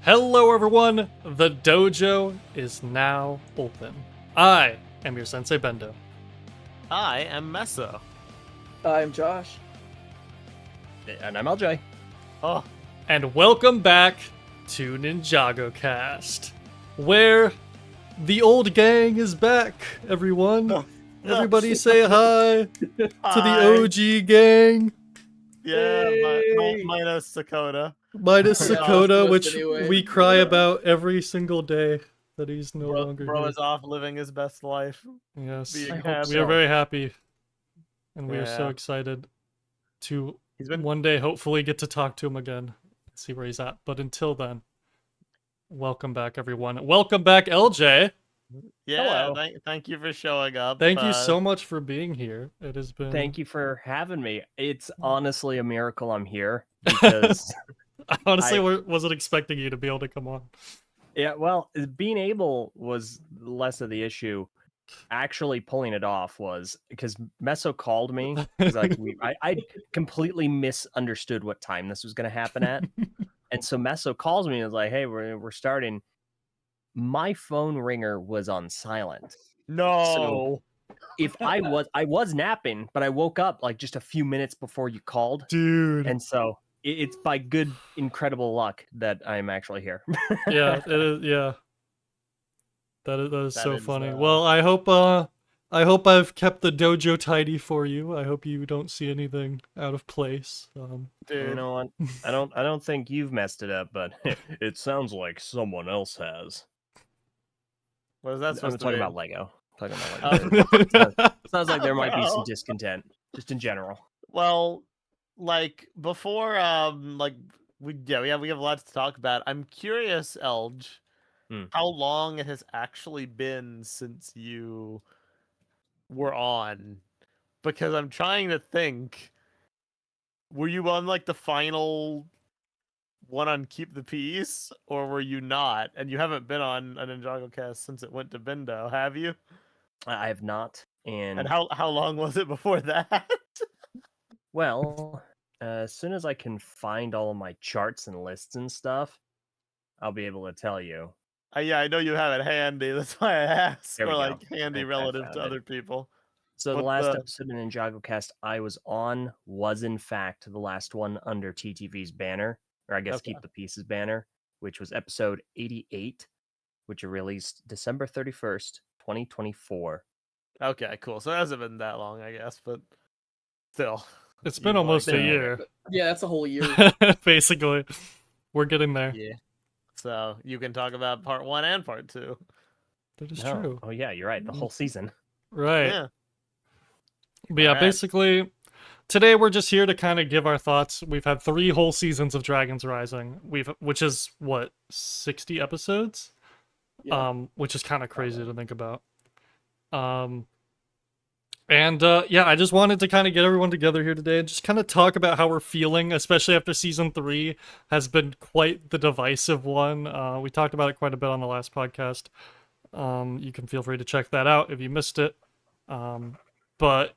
Hello everyone, the dojo is now open. I am your Sensei Bendo. I am Meso. I'm Josh. And I'm LJ. Oh, And welcome back to NINJAGOCast, where the old gang is back, everyone. Everybody say hi to the OG gang. Yeah, Hey. minus Dakota. Minus Yeah, Sakota, most which anyway. we cry about every single day that he's no longer Bro here. is off living his best life. Yes, being I hope happy. we are very happy, and we are so Yeah. excited to He's been one day hopefully get to talk to him again, see where he's at. But until then, welcome back, everyone. Welcome back, LJ. yeah. Hello. Thank you for showing up. Thank you so much for being here. It has been. Thank you for having me. It's honestly a miracle I'm here because, I honestly wasn't expecting you to be able to come on. yeah, well, being able was less of the issue. Actually pulling it off was because Meso called me. 'Cause, like I completely misunderstood what time this was going to happen at. And so Meso calls me and is like, hey, we're starting. My phone ringer was on silent. No. If I was napping, but I woke up like just a few minutes before you called. Dude. And so it's by good, incredible luck that I'm actually here. Yeah, it is. Yeah, that is That so is, funny. Well, I hope I've kept the dojo tidy for you. I hope you don't see anything out of place. Dude. You know what? I don't think you've messed it up, but it sounds like someone else has. What is that I'm supposed to talking mean? about Lego. Talking about Lego. Sounds like there might be some Well. discontent, just in general. Well, like before, we have lots to talk about. I'm curious, Elge, how long it has actually been since you were on, because I'm trying to think. Were you on like the final one on Keep the Peace, or were you not? And you haven't been on a Ninjago cast since it went to Bendo, have you? I have not, And how long was it before that? well, as soon as I can find all of my charts and lists and stuff, I'll be able to tell you. Yeah, I know you have it handy. That's why I asked. There we Or go. like handy I relative found to it. other people. So the What last the- episode of Ninjago Cast I was on was in fact the last one under TTV's banner, or I guess Okay. Keep the Pieces banner, which was episode 88, which was released December 31st, 2024. Okay, cool. So it hasn't been that long, I guess, but still. It's been You almost like a it. year, Yeah, that's a whole year. basically. We're getting there. Yeah. So you can talk about part 1 and part 2. That is Oh, true. oh yeah, you're right. The whole season. Right. Yeah. But yeah, Alright. basically, today we're just here to kind of give our thoughts. We've had 3 whole seasons of Dragons Rising. Which is what, 60 episodes? Yeah. Which is kind of crazy to think about. Yeah, I just wanted to kind of get everyone together here today and just kind of talk about how we're feeling, especially after season 3 has been quite the divisive one. We talked about it quite a bit on the last podcast. You can feel free to check that out if you missed it. But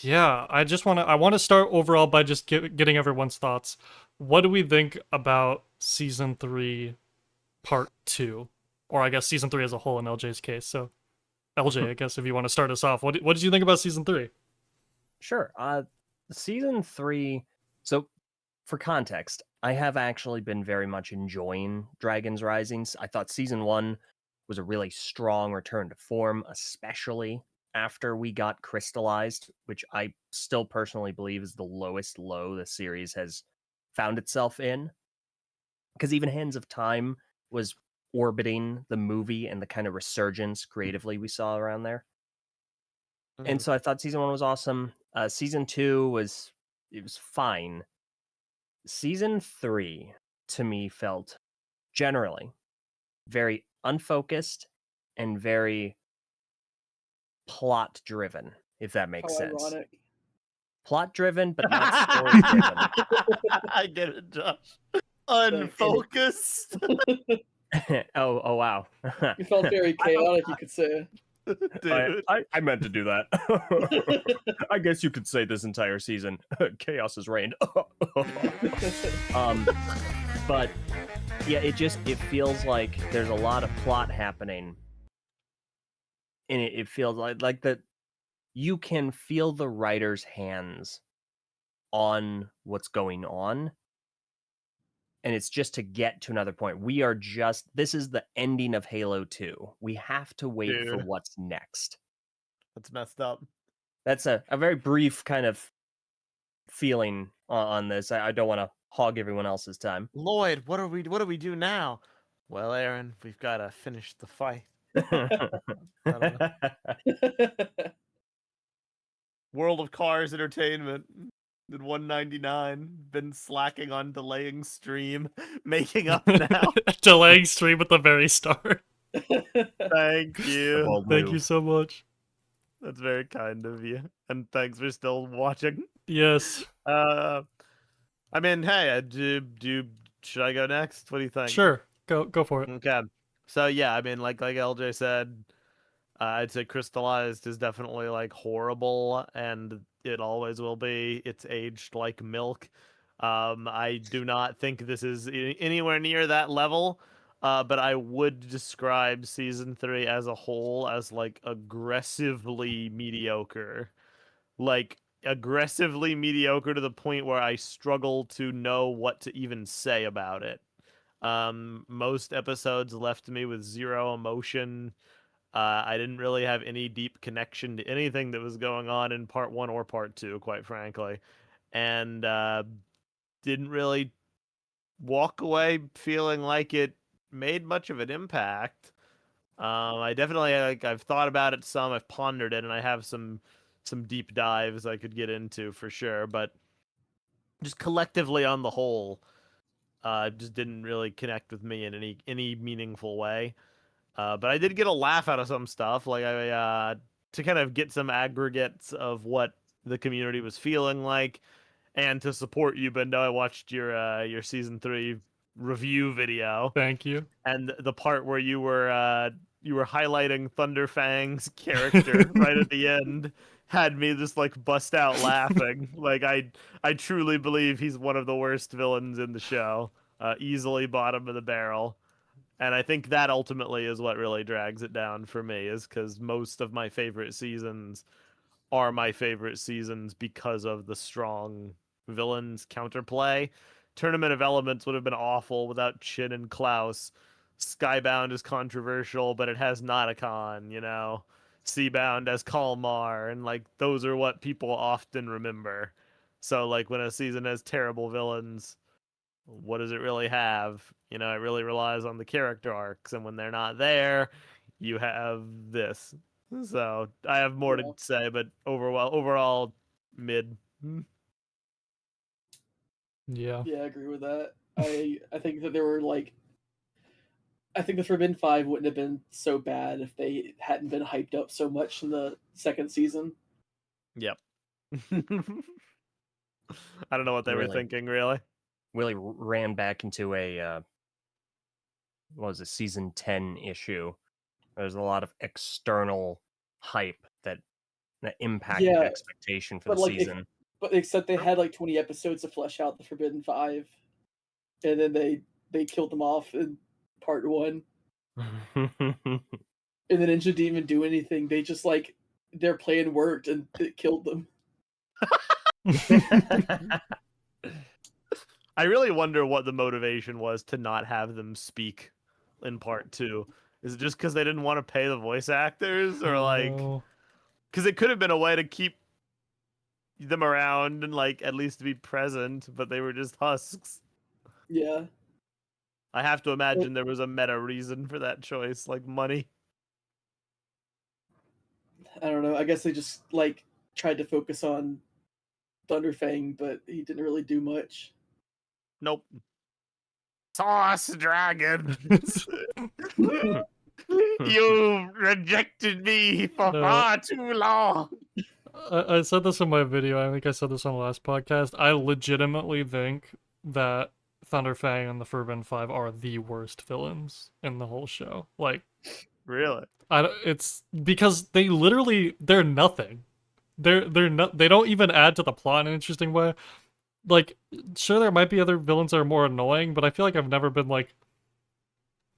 yeah, I want to start overall by just getting everyone's thoughts. What do we think about season 3 part 2? Or I guess season 3 as a whole in LJ's case. So LJ, I guess if you want to start us off, what did you think about season 3? Sure. Season 3. So, for context, I have actually been very much enjoying Dragons Rising. I thought season 1 was a really strong return to form, especially after we got crystallized, which I still personally believe is the lowest low the series has found itself in. Because even Hands of Time was orbiting the movie and the kind of resurgence creatively we saw around there. And so I thought season 1 was awesome. Season 2 was fine. Season 3 to me felt generally very unfocused and very plot driven, if that makes How sense. ironic. Plot driven, but not story driven. I get it, Josh. Unfocused. oh wow. You felt very chaotic, you could say. Dude. I meant to do that. I guess you could say this entire season chaos has reigned. But Yeah, it feels like there's a lot of plot happening, and it feels like that you can feel the writer's hands on what's going on, and it's just to get to another point. This is the ending of Halo 2. We have to wait for Dude. what's next. That's messed up. That's a very brief kind of feeling on this. I don't want to hog everyone else's time. Lloyd, what do we do now? Well, Aaron, we've got to finish the fight. I don't know. World of Cars Entertainment at 199. Been slacking on delaying stream, making up now. Delaying stream at the very start. Thank you. Bold Thank move. you so much. That's very kind of you, and thanks for still watching. Yes. I mean, hey, should I go next? What do you think? Sure. Go for it. Okay. So yeah, I mean, like LJ said, I'd say Crystallized is definitely like horrible, and it always will be. It's aged like milk. I do not think this is anywhere near that level. But I would describe season 3 as a whole as like aggressively mediocre. Like aggressively mediocre to the point where I struggle to know what to even say about it. Most episodes left me with zero emotion. I didn't really have any deep connection to anything that was going on in part 1 or part 2, quite frankly. And didn't really walk away feeling like it made much of an impact. I definitely I've thought about it some, I've pondered it, and I have some deep dives I could get into for sure, but just collectively on the whole, just didn't really connect with me in any meaningful way. But I did get a laugh out of some stuff, like I to kind of get some aggregates of what the community was feeling like, and to support you, Bendo, I watched your season 3 review video. Thank you. And the part where you were highlighting Thunderfang's character right at the end had me just like bust out laughing. Like I truly believe he's one of the worst villains in the show, easily bottom of the barrel. And I think that ultimately is what really drags it down for me, is because most of my favorite seasons are my favorite seasons because of the strong villains counterplay. Tournament of Elements would have been awful without Chin and Klaus. Skybound is controversial, but it has Notakon, you know. Seabound as Kalmar, and like those are what people often remember. So like when a season has terrible villains, what does it really have? You know, it really relies on the character arcs, and when they're not there, you have this. So I have more to say, but overall mid. Yeah. Yeah, I agree with that. I think that there were like, I think the Forbidden 5 wouldn't have been so bad if they hadn't been hyped up so much in the second season. Yep. I don't know what they were thinking, really. Really ran back into a what was it, season 10 issue. There's a lot of external hype that impacted expectation for the season. But except they had like 20 episodes to flesh out the Forbidden 5, and then they killed them off in part 1. And the Ninja didn't even do anything. They just like their plan worked and it killed them. I really wonder what the motivation was to not have them speak in part 2. Is it just because they didn't want to pay the voice actors, or like, because it could have been a way to keep them around and like at least be present, but they were just husks. Yeah. I have to imagine there was a meta reason for that choice, like money. I don't know. I guess they just like tried to focus on Thunderfang, but he didn't really do much. Nope. Sauce Dragon. You rejected me for far too long. I said this in my video. I think I said this on the last podcast. I legitimately think that Thunderfang and the Forbidden 5 are the worst villains in the whole show. Like, really? It's because they're nothing. They don't even add to the plot in an interesting way. Like, sure, there might be other villains that are more annoying, but I feel like I've never been like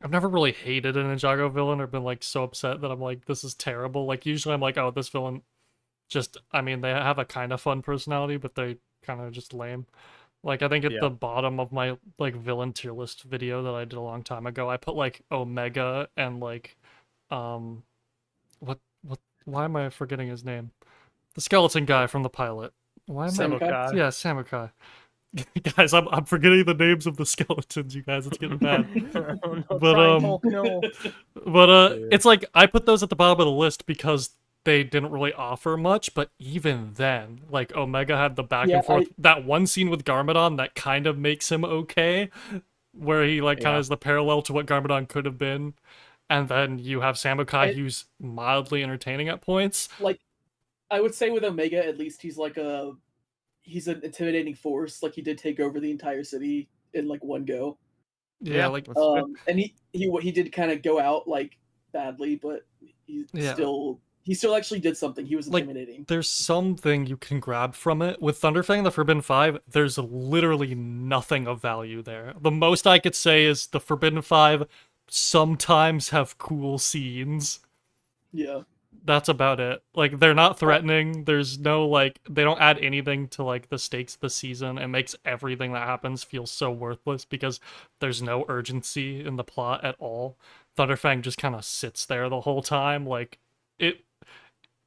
I've never really hated a Ninjago villain or been like so upset that I'm like, this is terrible. Like usually I'm like, oh, this villain just, I mean, they have a kind of fun personality, but they kind of just lame. Like I think at Yeah. the bottom of my like villain tier list video that I did a long time ago, I put like Omega and like um what why am I forgetting his name? The skeleton guy from the pilot. Why am I Samukai? Yeah, Samukai. Guys, I'm forgetting the names of the skeletons, you guys. It's getting bad. Oh, no, But Giant Hulk, no. But Yeah. it's like I put those at the bottom of the list because they didn't really offer much, but even then, like Omega had the back Yeah, and forth. That one scene with Garmadon that kind of makes him okay, where he like kind Yeah. of is the parallel to what Garmadon could have been. And then you have Samukai, who's mildly entertaining at points. Like, I would say with Omega, at least he's an intimidating force. Like he did take over the entire city in like one go. Yeah, like that's fair. And he did kind of go out like badly, but he Yeah. still actually did something. He was Like, intimidating. there's something you can grab from it. With Thunderfang and the Forbidden Five, there's literally nothing of value there. The most I could say is the Forbidden Five sometimes have cool scenes. Yeah. That's about it. Like, they're not threatening. There's no, like, they don't add anything to, like, the stakes of the season. It makes everything that happens feel so worthless because there's no urgency in the plot at all. Thunderfang just kind of sits there the whole time. Like,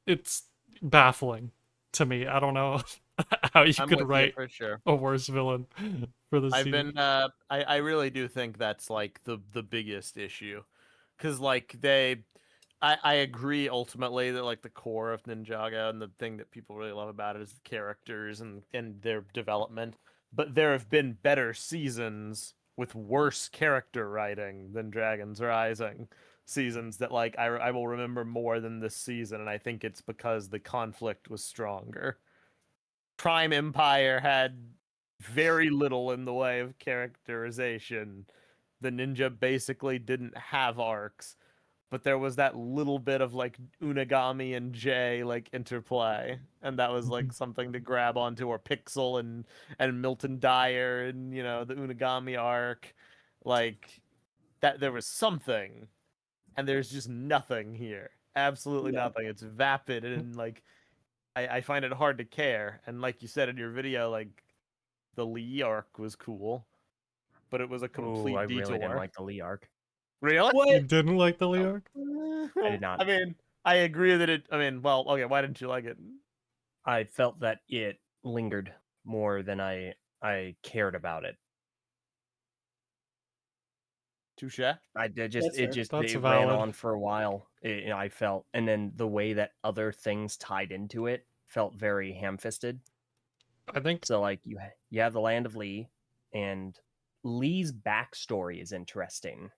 it's baffling to me. I don't know how you I'm could with you write for sure. a worse villain for the I've season. been I really do think that's like the biggest issue. Cause like I agree ultimately that like the core of Ninjago and the thing that people really love about it is the characters and their development. But there have been better seasons with worse character writing than Dragons Rising. Seasons that like I will remember more than this season, and I think it's because the conflict was stronger. Prime Empire had very little in the way of characterization. The ninja basically didn't have arcs, but there was that little bit of like Unagami and Jay like interplay, and that was like something to grab onto. Or Pixel and Milton Dyer and the Unagami arc, like that. There was something, and there's just nothing here. Absolutely Yeah. nothing. It's vapid and like I find it hard to care. And like you said in your video, like the Lee arc was cool, but it was a complete Ooh, I detour. really didn't like the Lee arc. Really? You What? didn't like the Lee arc? I did not. I mean, I agree that it. I mean, well, okay. Why didn't you like it? I felt that it lingered more than I cared about it. Touche. That's It ran valid. on for a while. I felt, and then the way that other things tied into it felt very ham-fisted. I think So like you have the land of Lee, and Lee's backstory is interesting.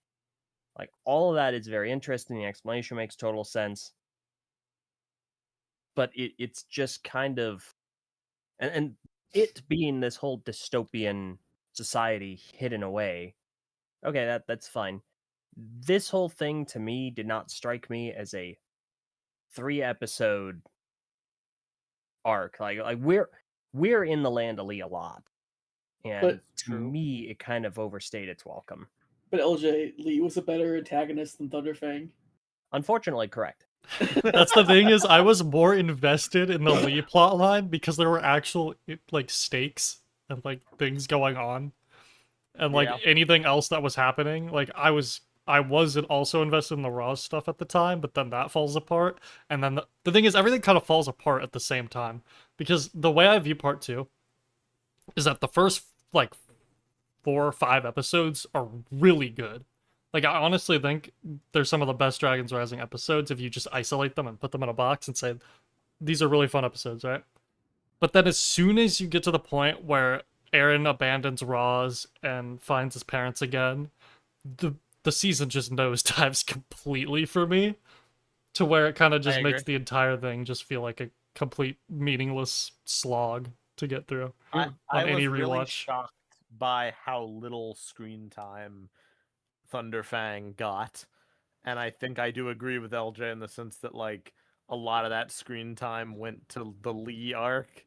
Like all of that is very interesting. The explanation makes total sense, but it's just kind of, and it being this whole dystopian society hidden away. Okay, that's fine. This whole thing to me did not strike me as a 3-episode arc. Like we're in the land of Lee a lot, and But to me, it kind of overstayed its welcome. But LJ, Lee was a better antagonist than Thunderfang. Unfortunately, correct. that's the thing is I was more invested in the Lee plotline because there were actual like stakes and like things going on. And like Yeah. anything else that was happening, like I wasn't also invested in the Raw stuff at the time, but then that falls apart. And then the thing is everything kind of falls apart at the same time. Because the way I view part 2 is that the first like 4 or 5 episodes are really good. Like I honestly think they're some of the best Dragons Rising episodes if you just isolate them and put them in a box and say these are really fun episodes, right? But then as soon as you get to the point where Aaron abandons Roz and finds his parents again, the season just nosedives completely for me, to where it kind of just makes the entire thing just feel like a complete meaningless slog to get through I on was any really rewatch. shocked by how little screen time Thunderfang got, and I think I do agree with LJ in the sense that like a lot of that screen time went to the Lee arc.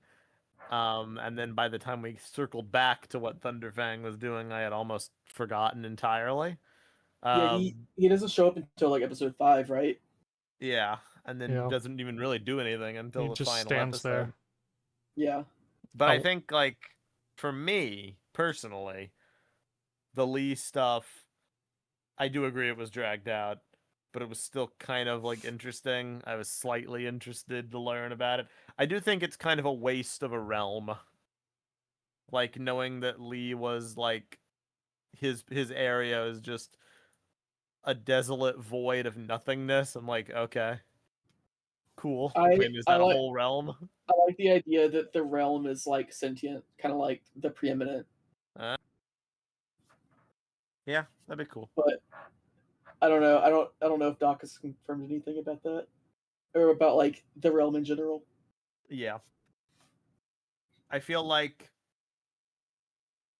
And then by the time we circled back to what Thunderfang was doing, I had almost forgotten entirely. Yeah, he doesn't show up until like episode 5, right? Yeah, and then Yeah. doesn't even really do anything until He the just final stands episode. there. Yeah. But I Oh. think, like, for me personally, the Lee stuff, I do agree it was dragged out, but it was still kind of like interesting. I was slightly interested to learn about it. I do think it's kind of a waste of a realm. Like, knowing that Lee was like his area is just a desolate void of nothingness. I'm like, okay, cool. I mean, is that a whole realm? I like the idea that the realm is like sentient, kind of like the preeminent. Yeah, that'd be cool. But I don't know. I don't know if Doc has confirmed anything about that, or about like the realm in general. Yeah, I feel like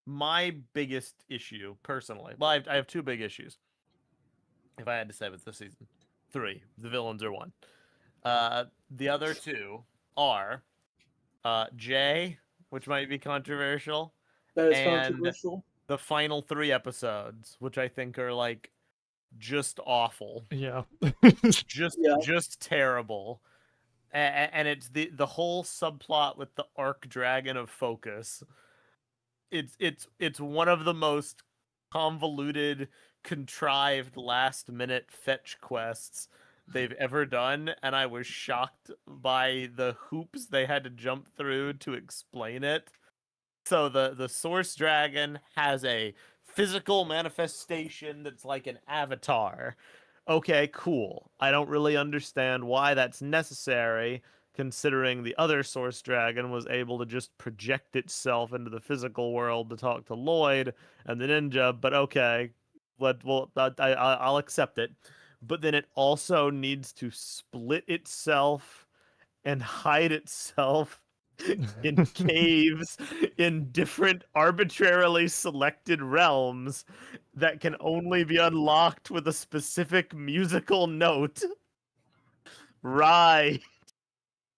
my biggest issue personally. Well, I have two big issues. If I had to say with this season, 3. The villains are 1. The other 2 are Jay, which might be controversial, That is and controversial. the final 3 episodes, which I think are like just awful, Yeah. just terrible. And it's the whole subplot with the Arc Dragon of Focus. It's one of the most convoluted, contrived last minute fetch quests they've ever done, and I was shocked by the hoops they had to jump through to explain it. So the Source Dragon has a physical manifestation that's like an avatar. Okay, cool. I don't really understand why that's necessary, considering the other Source Dragon was able to just project itself into the physical world to talk to Lloyd and the ninja, but okay, I'll accept it. But then it also needs to split itself and hide itself in caves in different arbitrarily selected realms that can only be unlocked with a specific musical note. Right.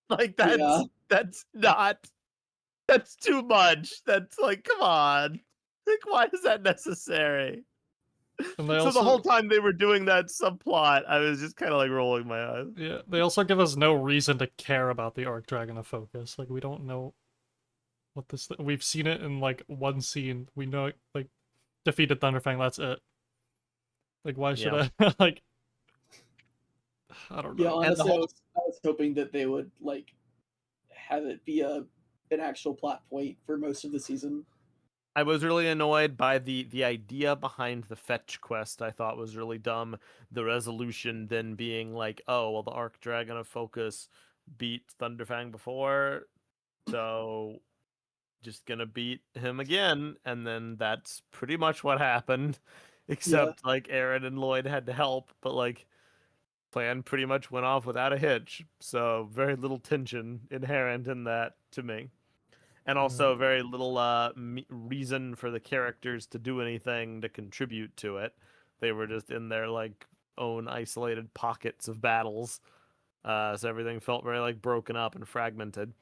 Like Yeah. that's too much. That's like, come on. Like, why is that necessary? And they So also, the whole time they were doing that subplot, I was just kind of like rolling my eyes. yeah, they also give us no reason to care about the Arc Dragon of Focus. Like, we don't know what this. We've seen it in like one scene. We know it, like, defeated Thunderfang. That's it. Like, why should I like? I don't know. Yeah, honestly, I was hoping that they would like have it be an actual plot point for most of the season. I was really annoyed by the idea behind the fetch quest. I thought was really dumb. The resolution then being like, oh, well, the Arc Dragon of Focus beat Thunderfang before, so just gonna beat him again. And then that's pretty much what happened, except like Aaron and Lloyd had to help, but like plan pretty much went off without a hitch. So very little tension inherent in that to me. And also very little reason for the characters to do anything to contribute to it. They were just in their like own isolated pockets of battles, so everything felt very like broken up and fragmented.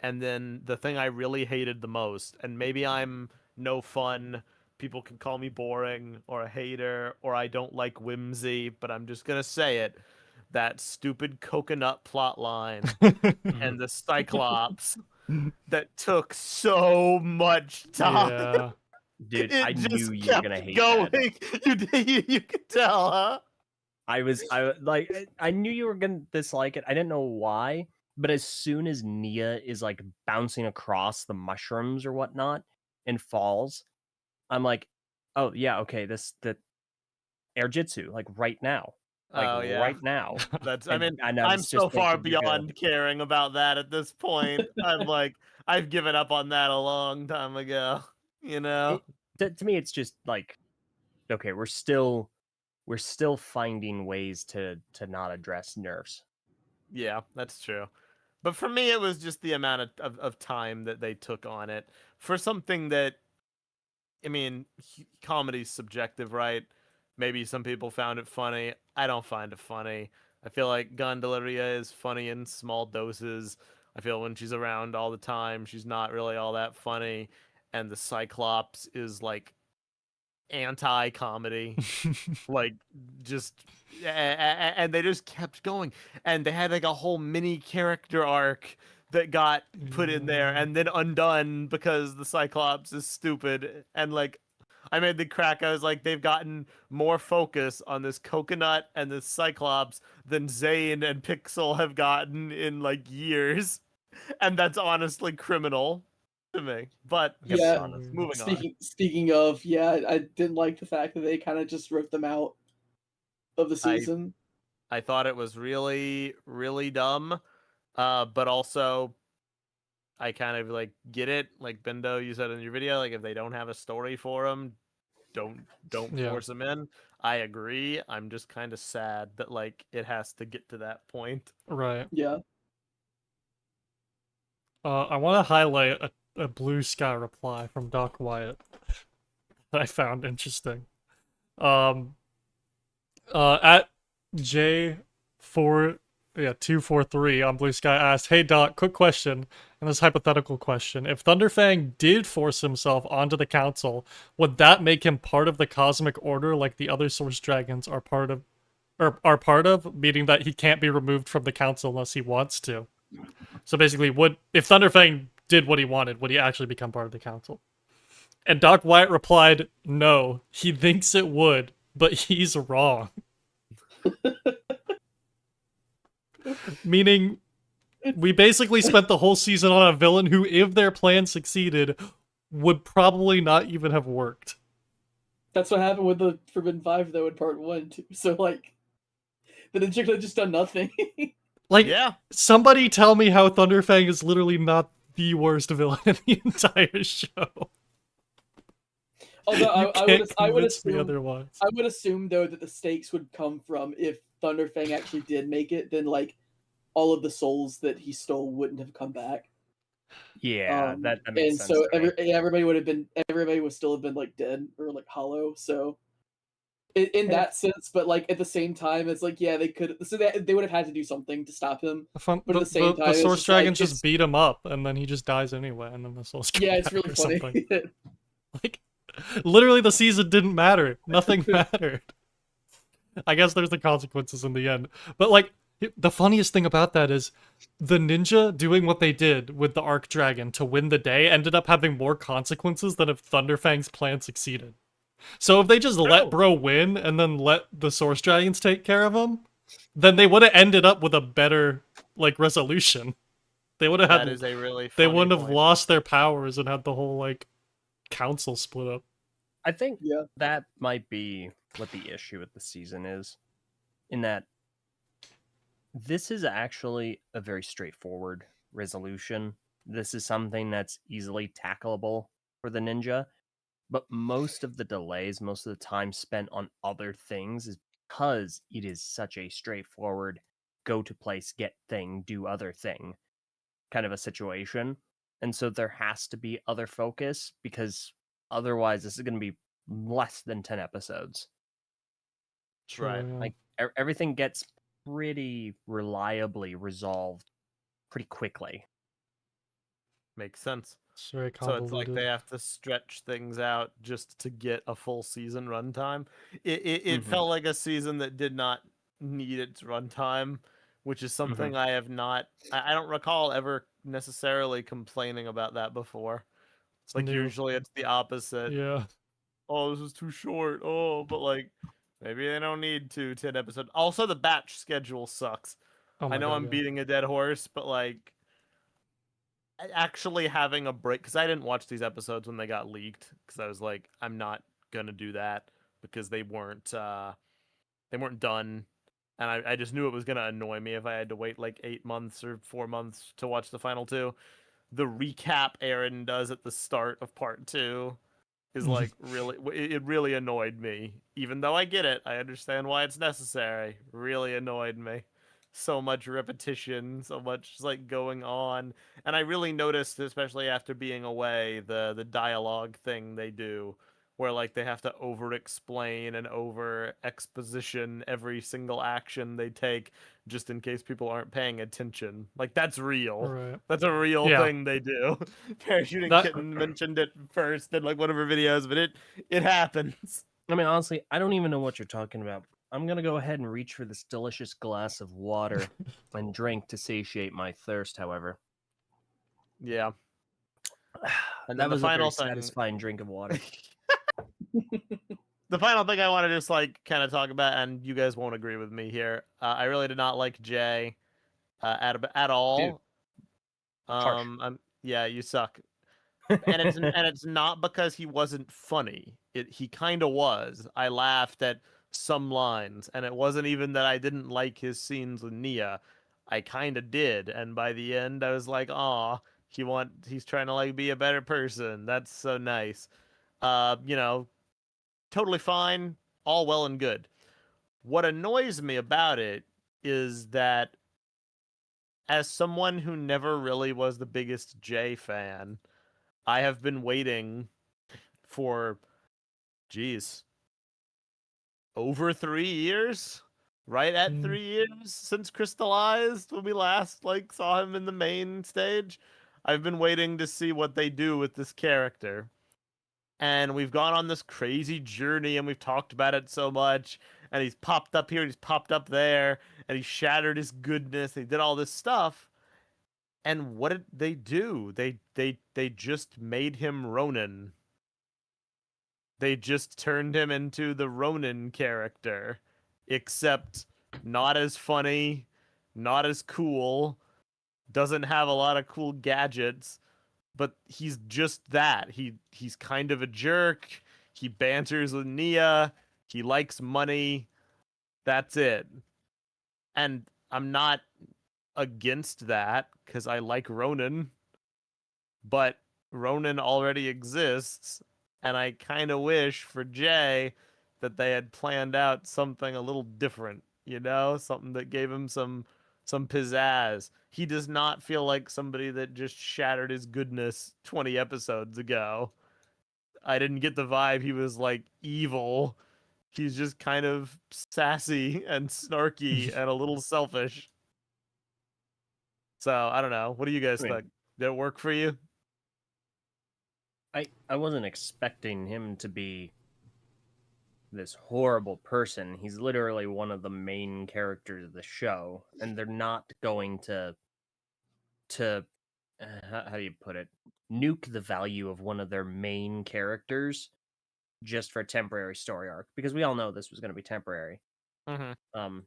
And then the thing I really hated the most, and maybe I'm no fun, people can call me boring or a hater or I don't like whimsy, but I'm just gonna say it. That stupid coconut plot line and the Cyclops that took so much time. Yeah. Dude, It I just knew you were kept gonna hate going. that. You could tell, huh? I knew you were gonna dislike it. I didn't know why, but as soon as Nia is like bouncing across the mushrooms or whatnot and falls, I'm like, oh yeah, okay, the air jitsu, like right now. Like Oh yeah, right now. that's. And I I'm was so just far thinking you're gonna beyond caring about that at this point. I'm like, I've given up on that a long time ago. You know. to me it's just like, okay, we're still finding ways to not address nerfs. Yeah, that's true. But for me, it was just the amount of time that they took on it for something that, I mean, comedy's subjective, right? Maybe some people found it funny. I don't find it funny. I feel like Gondolaria is funny in small doses. I feel when she's around all the time, she's not really all that funny. And the Cyclops is like anti-comedy. Like, just and they just kept going, and they had like a whole mini character arc that got put in there and then undone because the Cyclops is stupid. And like, I made the crack, I was like, they've gotten more focus on this coconut and this Cyclops than Zane and Pixel have gotten in like years, and that's honestly criminal to me. But Yeah. moving on. Speaking of, yeah, I didn't like the fact that they kind of just wrote them out of the season. I thought it was really, really dumb. But also, I kind of like get it. Like Bendo, you said in your video, like if they don't have a story for them, don't force them in. I agree. I'm just kind of sad that like it has to get to that point. Right. Yeah. I want to highlight a Blue Sky reply from Doc Wyatt that I found interesting. At J243 on Blue Sky asked, "Hey Doc, quick question, and this hypothetical question: if Thunderfang did force himself onto the council, would that make him part of the cosmic order, like the other Source Dragons are part of, meaning that he can't be removed from the council unless he wants to? So basically, if Thunderfang did what he wanted, would he actually become part of the council?" And Doc Wyatt replied, "No, he thinks it would, but he's wrong." Meaning, we basically spent the whole season on a villain who, if their plan succeeded, would probably not even have worked. That's what happened with the Forbidden Five, though, in part 1, too. So, like, the Ninja could have just done nothing. Like, Yeah. Somebody tell me how Thunderfang is literally not the worst villain in the entire show. Although I would assume otherwise. I would assume though that the stakes would come from if Thunderfang actually did make it, then like all of the souls that he stole wouldn't have come back. Yeah, that makes and sense. So to me. everybody would still have been like dead or like hollow. So in that sense, but like at the same time, it's like yeah, they could. So they would have had to do something to stop him. But at the same time, the Source just Dragons like, just beat him up, and then he just dies anyway, and then the Souls come yeah, it's back really or funny. something. Like, literally, the season didn't matter. Nothing mattered. I guess there's the consequences in the end. But, like, the funniest thing about that is the ninja doing what they did with the Arc Dragon to win the day ended up having more consequences than if Thunderfang's plan succeeded. So if they just let Bro win and then let the Source Dragons take care of him, then they would have ended up with a better, like, resolution. They would have had... That is a really They funny wouldn't have point. lost their powers and had the whole, like, council split up. I think that might be what the issue with the season is, in that this is actually a very straightforward resolution. This is something that's easily tackleable for the ninja, but most of the delays, most of the time spent on other things is because it is such a straightforward go to place, get thing, do other thing kind of a situation. And so there has to be other focus because otherwise this is going to be less than 10 episodes. True, Right. yeah. Like everything gets pretty reliably resolved pretty quickly. Makes sense. It's very So it's like convoluted. they have to stretch things out just to get a full season runtime. It felt like a season that did not need its runtime, which is something I have not. I don't recall ever necessarily complaining about that before. It's Like new. usually it's the opposite. Yeah. Oh, this is too short. Oh, but like maybe they don't need 10 episodes. Also, the batch schedule sucks. Oh my I know God, I'm yeah. beating a dead horse, but like actually having a break, because I didn't watch these episodes when they got leaked, because I was like, I'm not gonna do that because they weren't done, and I just knew it was gonna annoy me if I had to wait like 8 months or 4 months to watch the final two. The recap Aaron does at the start of part 2 is like really, it really annoyed me. Even though I get it, I understand why it's necessary. Really annoyed me. So much repetition, so much like going on, and I really noticed, especially after being away, the dialogue thing they do where like they have to over explain and over exposition every single action they take just in case people aren't paying attention. Like that's real. Right. That's a real Yeah. thing they do. Parachuting That- Kitten mentioned it first in like one of her videos, but it happens. I mean, honestly, I don't even know what you're talking about. I'm gonna go ahead and reach for this delicious glass of water and drink to satiate my thirst. However, Yeah. And that then the was a very final thing. satisfying drink of water. The final thing I want to just like kind of talk about, and you guys won't agree with me here. I really did not like Jay at all. Harsh. Yeah, you suck. And it's not because he wasn't funny. He kind of was. I laughed at some lines, and it wasn't even that I didn't like his scenes with Nia. I kind of did, and by the end, I was like, "Aw, he's trying to like be a better person. That's so nice." You know, totally fine, all well and good. What annoys me about it is that as someone who never really was the biggest Jay fan, I have been waiting for, geez, over 3 years? Right at 3 years since Crystallized, when we last like saw him in the main stage. I've been waiting to see what they do with this character. And we've gone on this crazy journey and we've talked about it so much. And he's popped up here, and he's popped up there, and he shattered his goodness. They did all this stuff. And what did they do? They just made him Ronin. They just turned him into the Ronin character, except not as funny, not as cool, doesn't have a lot of cool gadgets, but he's just that. He's kind of a jerk. He banters with Nia. He likes money. That's it. And I'm not against that because I like Ronin, but Ronin already exists, and I kind of wish for Jay that they had planned out something a little different, something that gave him some pizzazz. He does not feel like somebody that just shattered his goodness 20 episodes ago. I didn't get the vibe he was like evil. He's just kind of sassy and snarky and a little selfish. So I don't know. What do you guys think? Did it work for you? I wasn't expecting him to be this horrible person. He's literally one of the main characters of the show, and they're not going to how do you put it? Nuke the value of one of their main characters just for a temporary story arc, because we all know this was going to be temporary. Mm-hmm.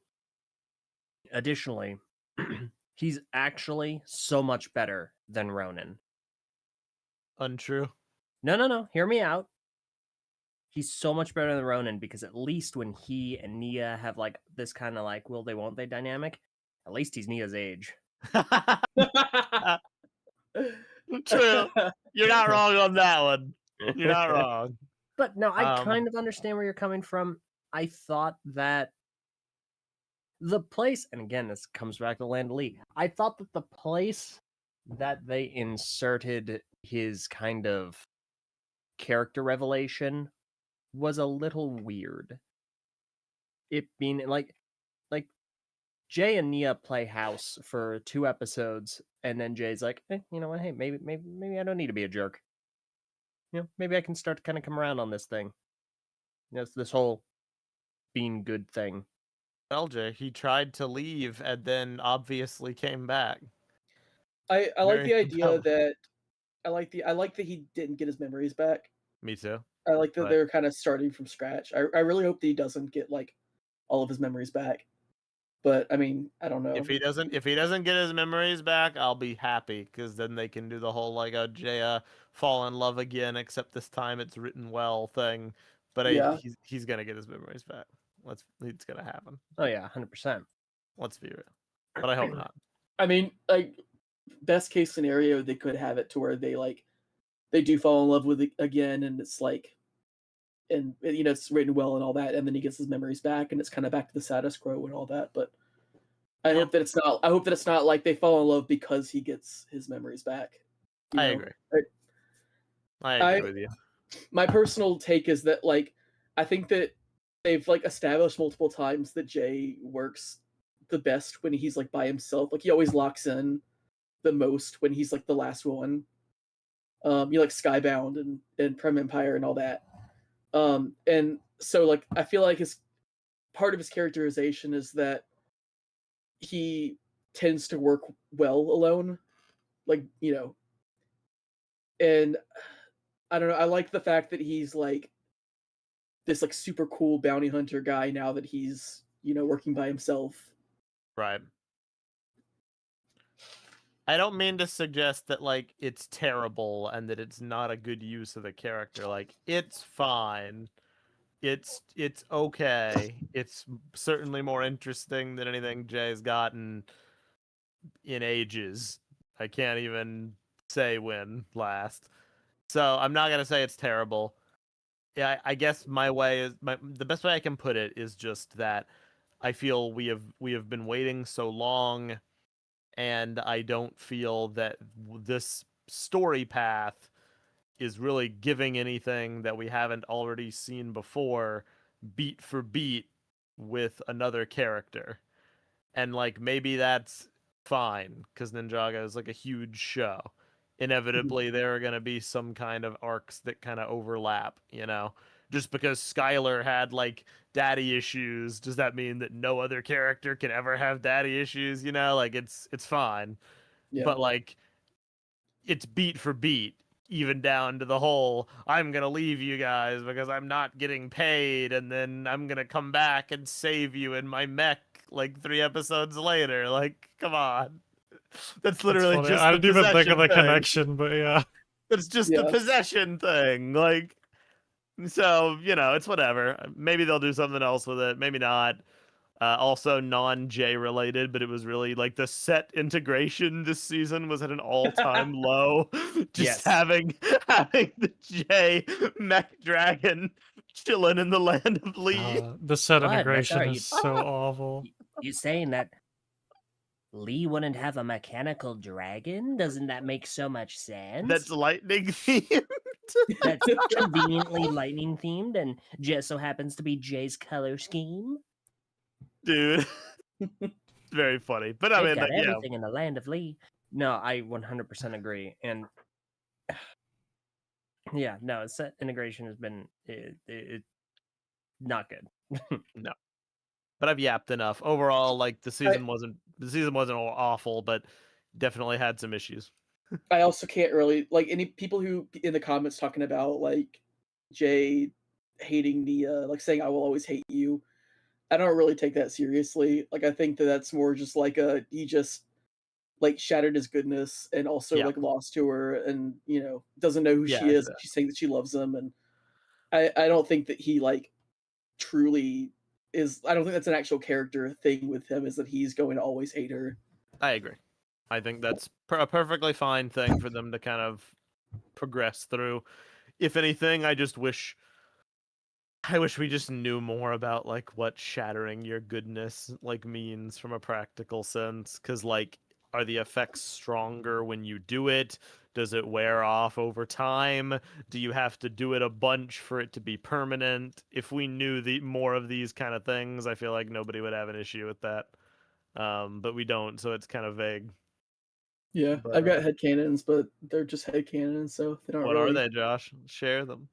Additionally, he's actually so much better than Ronin. Untrue. No. Hear me out. He's so much better than Ronin because at least when he and Nia have like this kind of like will they won't they dynamic, at least he's Nia's age. True. You're not wrong on that one. You're not wrong. But no, I kind of understand where you're coming from. I thought that the place, and again, this comes back to Land Lee, I thought that the place that they inserted his kind of character revelation was a little weird. It being like Jay and Nia play house for 2 episodes, and then Jay's like, you know what? Hey, maybe I don't need to be a jerk. Maybe I can start to kind of come around on this thing. It's this whole being good thing. LJ, he tried to leave and then obviously came back. I like the idea that I like that he didn't get his memories back. Me too. I like that they're kind of starting from scratch. I really hope that he doesn't get like all of his memories back. But I mean, I don't know. If he doesn't get his memories back, I'll be happy because then they can do the whole like Jaya fall in love again, except this time it's written well thing. But he's gonna get his memories back. It's gonna happen. Oh yeah, 100%. Let's be real. But I hope not. I mean, like best case scenario, they could have it to where they do fall in love with it again, and it's like, and it's written well and all that, and then he gets his memories back, and it's kind of back to the status quo and all that. But I hope that it's not. I hope that it's not like they fall in love because he gets his memories back. I agree. I agree with you. My personal take is that like I think that they've like established multiple times that Jay works the best when he's like by himself. Like he always locks in the most when he's like the last one. You like Skybound and Prem Empire and all that. And so like I feel like his part of his characterization is that he tends to work well alone. Like, you know, and I don't know, I like the fact that he's like this like super cool bounty hunter guy now that he's, you know, working by himself. Right. I don't mean to suggest that like it's terrible and that it's not a good use of the character. Like it's fine. It's okay. It's certainly more interesting than anything Jay's gotten in ages. I can't even say when last. So I'm not gonna say it's terrible. Yeah, I guess the best way I can put it is just that I feel we have been waiting so long, and I don't feel that this story path is really giving anything that we haven't already seen before, beat for beat, with another character. And like maybe that's fine because Ninjago is like a huge show. Inevitably, there are going to be some kind of arcs that kind of overlap, you know? Just because Skylar had like daddy issues, does that mean that no other character can ever have daddy issues, you know? Like it's fine. Yeah. But like it's beat for beat, even down to the whole I'm gonna leave you guys because I'm not getting paid, and then I'm gonna come back and save you in my mech like 3 episodes later. Like, come on. That's literally funny. just I the didn't even think of possession the thing. connection, but yeah. That's just the possession thing. Like, so, you know, it's whatever. Maybe they'll do something else with it. Maybe not. Also non-J related, but it was really like the set integration this season was at an all-time low. Just Yes. having the J mech dragon chilling in the land of Lee. The set What? integration Sorry, is so awful. You saying that Lee wouldn't have a mechanical dragon? Doesn't that make so much sense? That's lightning themed. That's conveniently lightning themed and just so happens to be Jay's color scheme. Dude. Very funny. But I They've mean, got yeah. everything in the land of Lee. No, I 100% agree. And yeah, no, set integration has been not good. No. But I've yapped enough. Overall, like the season wasn't awful, but definitely had some issues. I also can't really like any people who in the comments talking about like Jay hating Nia, like saying I will always hate you. I don't really take that seriously. Like I think that that's more just like he just like shattered his goodness and also like lost to her and you know doesn't know who she is. Exactly. She's saying that she loves him and I don't think that he like truly is. I don't think that's an actual character thing with him. Is that he's going to always hate her. I agree. I think that's a perfectly fine thing for them to kind of progress through. If anything, I wish we just knew more about like what shattering your goodness like means from a practical sense. Cause like, are the effects stronger when you do it? Does it wear off over time? Do you have to do it a bunch for it to be permanent? If we knew more of these kind of things, I feel like nobody would have an issue with that. But we don't, so it's kind of vague. Yeah, But, I've got headcanons, but they're just headcanons, so they don't what really... are they, Josh? Share them.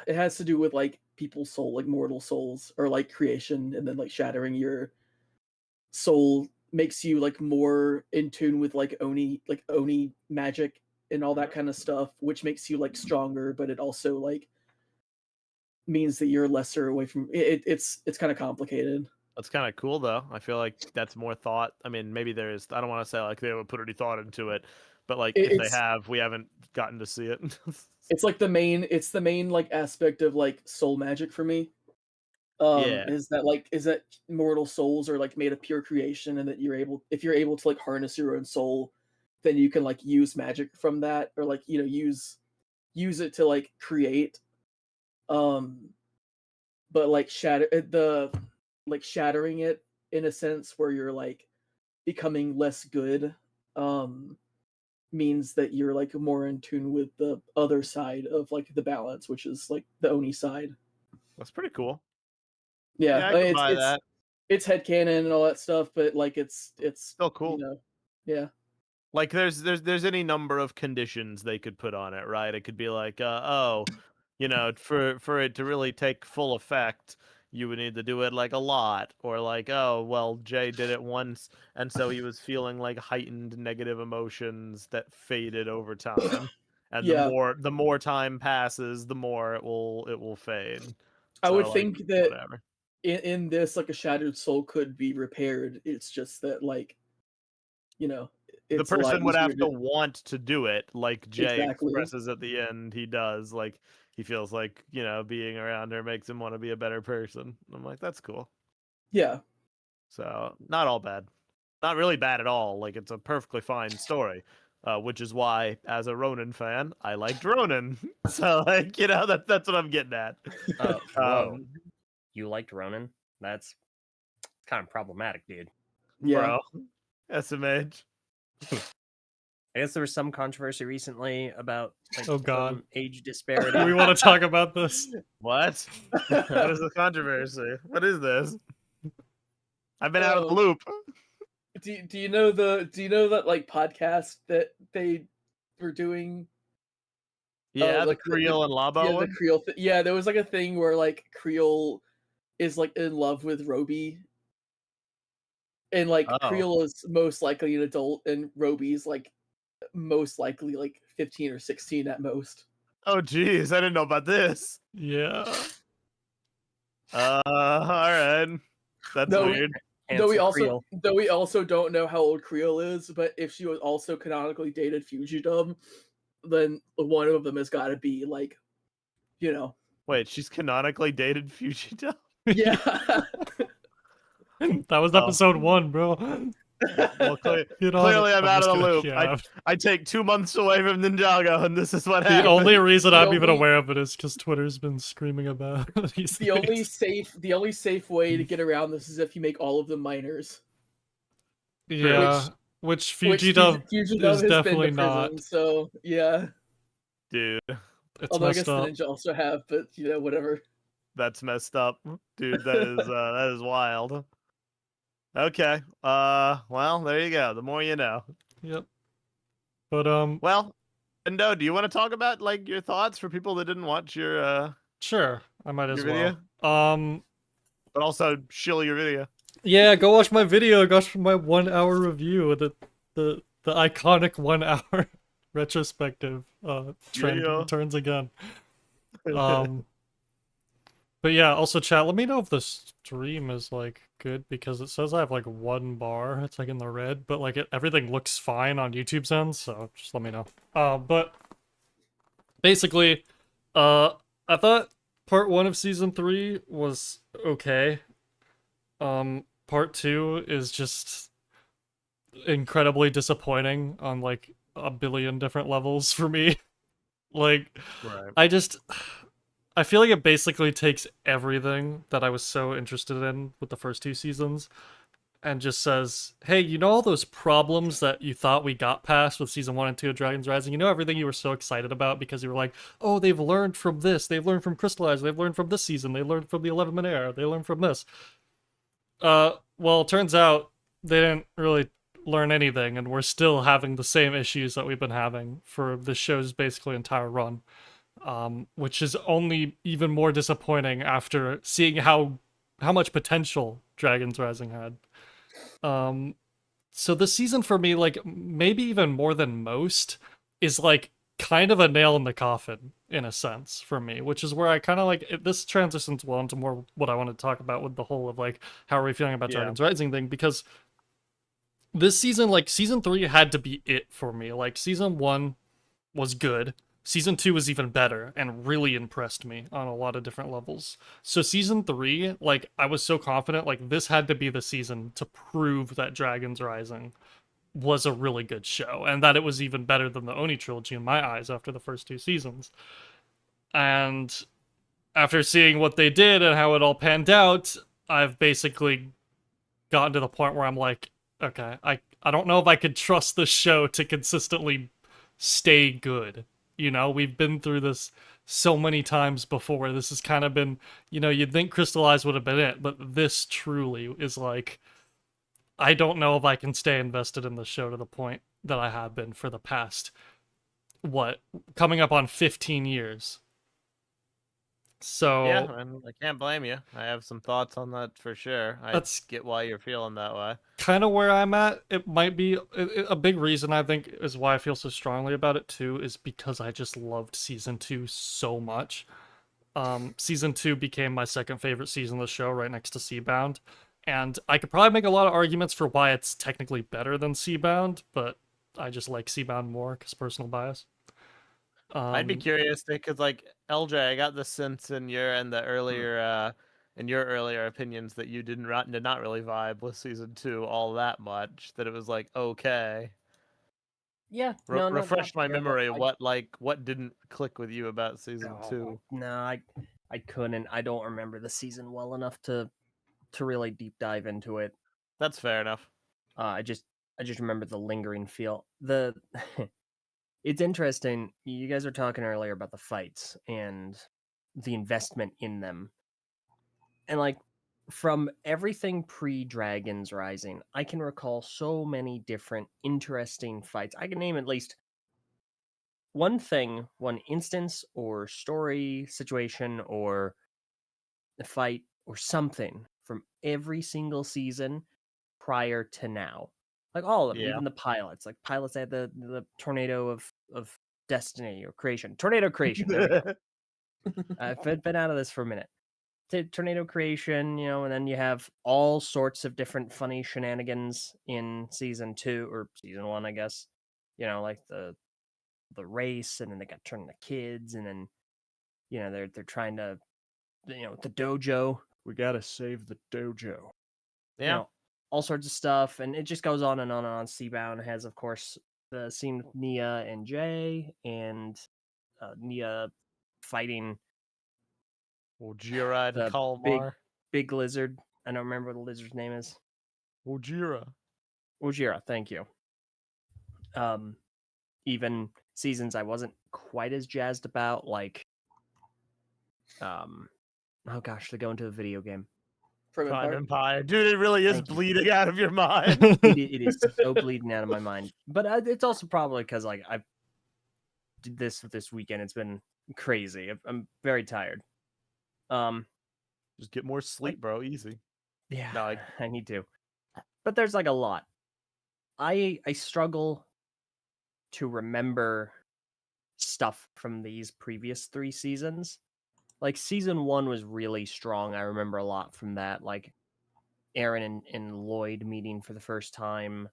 It has to do with like people's soul, like mortal souls, or like creation, and then like shattering your soul makes you like more in tune with like Oni magic and all that kind of stuff, which makes you like stronger, but it also like means that you're lesser away from it. It's kind of complicated. That's kind of cool, though. I feel like that's more thought. I mean, maybe there is. I don't want to say like they would put any thought into it, but like if they have, we haven't gotten to see it. It's like the main like aspect of like soul magic for me. Is that mortal souls are like made of pure creation, and that if you're able to like harness your own soul, then you can like use magic from that, or like you know use it to like create. But like shattering it in a sense where you're like becoming less good, means that you're like more in tune with the other side of like the balance, which is like the Oni side. That's pretty cool. Yeah, Yeah, I I mean, can buy that. it's headcanon and all that stuff, but like it's Still cool. You know, yeah. Like there's any number of conditions they could put on it, right? It could be like, for it to really take full effect, you would need to do it like a lot, or like, oh, well, Jay did it once, and so he was feeling like heightened negative emotions that faded over time, and Yeah. the more time passes, the more it will fade. I So, would like, think that whatever. in this, like a shattered soul could be repaired. It's just that like, you know, The it's a lot person would have easier to want to do it, like Jay Exactly. expresses at the end. He does, like, he feels like, being around her makes him want to be a better person. I'm like, that's cool. Yeah. So, not all bad. Not really bad at all. Like, it's a perfectly fine story. Which is why, as a Ronin fan, I liked Ronin. So, like, that's what I'm getting at. Whoa. You liked Ronin? That's kind of problematic, dude. Yeah. Bro, SMH. I guess there was some controversy recently about like, Oh, God. some age disparity. Do we want to talk about this? What? What is the controversy? What is this? I've been out of the loop. Do you know that like podcast that they were doing? Yeah, like the Creel and Labo yeah, one? the Creel yeah, there was like a thing where like Creel is like in love with Roby. And like Creel is most likely an adult and Roby's like most likely like 15 or 16 at most. Oh geez, I didn't know about this. Yeah. All right. That's weird. Though we also don't know how old Creel is, but if she was also canonically dated Fujidub, then one of them has got to be like, Wait, she's canonically dated Fujita? Yeah. That was episode 1, bro. Well, clearly I'm out of the loop. I take 2 months away from Ninjago, and this is what happened. The only reason I'm even aware of it is because Twitter's been screaming about these the only safe way to get around this is if you make all of them minors. Yeah, which Fujidub is definitely not. Prison, so yeah, dude. Although I guess the Ninja also have, but whatever. That's messed up, dude. That is wild. Okay. Well, there you go. The more you know. Yep. But well, Endo, do you want to talk about like your thoughts for people that didn't watch your Sure, I might as well. Video? But also shill your video. Yeah, go watch my video. Go watch my 1 hour review. The iconic 1 hour retrospective trend returns again. But yeah, also chat, let me know if the stream is like good, because it says I have like 1 bar. It's like in the red, but like everything looks fine on YouTube's end, so just let me know. But basically, I thought part 1 of season 3 was okay. Part 2 is just incredibly disappointing on like a billion different levels for me. Like, right. I feel like it basically takes everything that I was so interested in with the first 2 seasons and just says, hey, you know all those problems that you thought we got past with season 1 and 2 of Dragons Rising? You know everything you were so excited about because you were like, oh, they've learned from this, they've learned from Crystallize, they've learned from this season, they learned from the 11-minute era, they learned from this. Well, it turns out they didn't really learn anything, and we're still having the same issues that we've been having for the show's basically entire run. Which is only even more disappointing after seeing how much potential Dragons Rising had. So this season for me, like, maybe even more than most, is like kind of a nail in the coffin in a sense for me, which is where I kind of like this transitions well into more what I want to talk about with the whole of like how are we feeling about Dragons Rising thing, because this season, like season 3 had to be it for me. Like season 1 was good. Season 2 was even better and really impressed me on a lot of different levels. So season 3, like, I was so confident, like, this had to be the season to prove that Dragons Rising was a really good show, and that it was even better than the Oni trilogy in my eyes after the first 2 seasons. And after seeing what they did and how it all panned out, I've basically gotten to the point where I'm like, okay, I don't know if I could trust this show to consistently stay good. You know, we've been through this so many times before. This has kind of been, you know, you'd think Crystallize would have been it, but this truly is like, I don't know if I can stay invested in the show to the point that I have been for the past, what, coming up on 15 years. So Yeah, and I can't blame you. I have some thoughts on that for sure. I that's get why you're feeling that way. kind of where I'm at. It might be a big reason, I think, is why I feel so strongly about it too, is because I just loved season 2 so much. Season 2 became my second favorite season of the show, right next to Seabound. And I could probably make a lot of arguments for why it's technically better than Seabound, but I just like Seabound more because personal bias. I'd be curious because, like, LJ, I got the sense in your earlier opinions that you did not really vibe with season 2 all that much. That it was like okay. Yeah, no, Refresh not my terrible. memory. What didn't click with you about season 2? No, I couldn't. I don't remember the season well enough to really deep dive into it. That's fair enough. I just remember the lingering feel. The it's interesting. You guys were talking earlier about the fights and the investment in them. And like from everything pre Dragons Rising, I can recall so many different interesting fights. I can name at least one thing, one instance or story situation or a fight or something from every single season prior to now. Like all of them, Yeah. even the pilots. Like pilots had the tornado of destiny or creation. Tornado creation. There we go. I've been out of this for a minute. Tornado creation, you know, and then you have all sorts of different funny shenanigans in season 2 or season 1, I guess. You know, like the race, and then they got turned into kids, and then you know they're trying to, you know, the dojo. We gotta save the dojo. Yeah. You know, all sorts of stuff, and it just goes on and on and on. Seabound has, of course, the scene with Nia and Jay, and Nia fighting Ojira and the Kalmar. big lizard. I don't remember what the lizard's name is. Ojira. Ojira, thank you. Even seasons I wasn't quite as jazzed about, like oh gosh, they go into a video game. Prime Empire. Dude, it really is bleeding out of your mind. It is so bleeding out of my mind. But it's also probably because like I did this weekend. It's been crazy. I'm very tired. Just get more sleep, bro. Easy. Yeah, No, I need to. But there's like a lot. I struggle to remember stuff from these previous 3 seasons. Like season 1 was really strong. I remember a lot from that. Like Aaron and Lloyd meeting for the first time,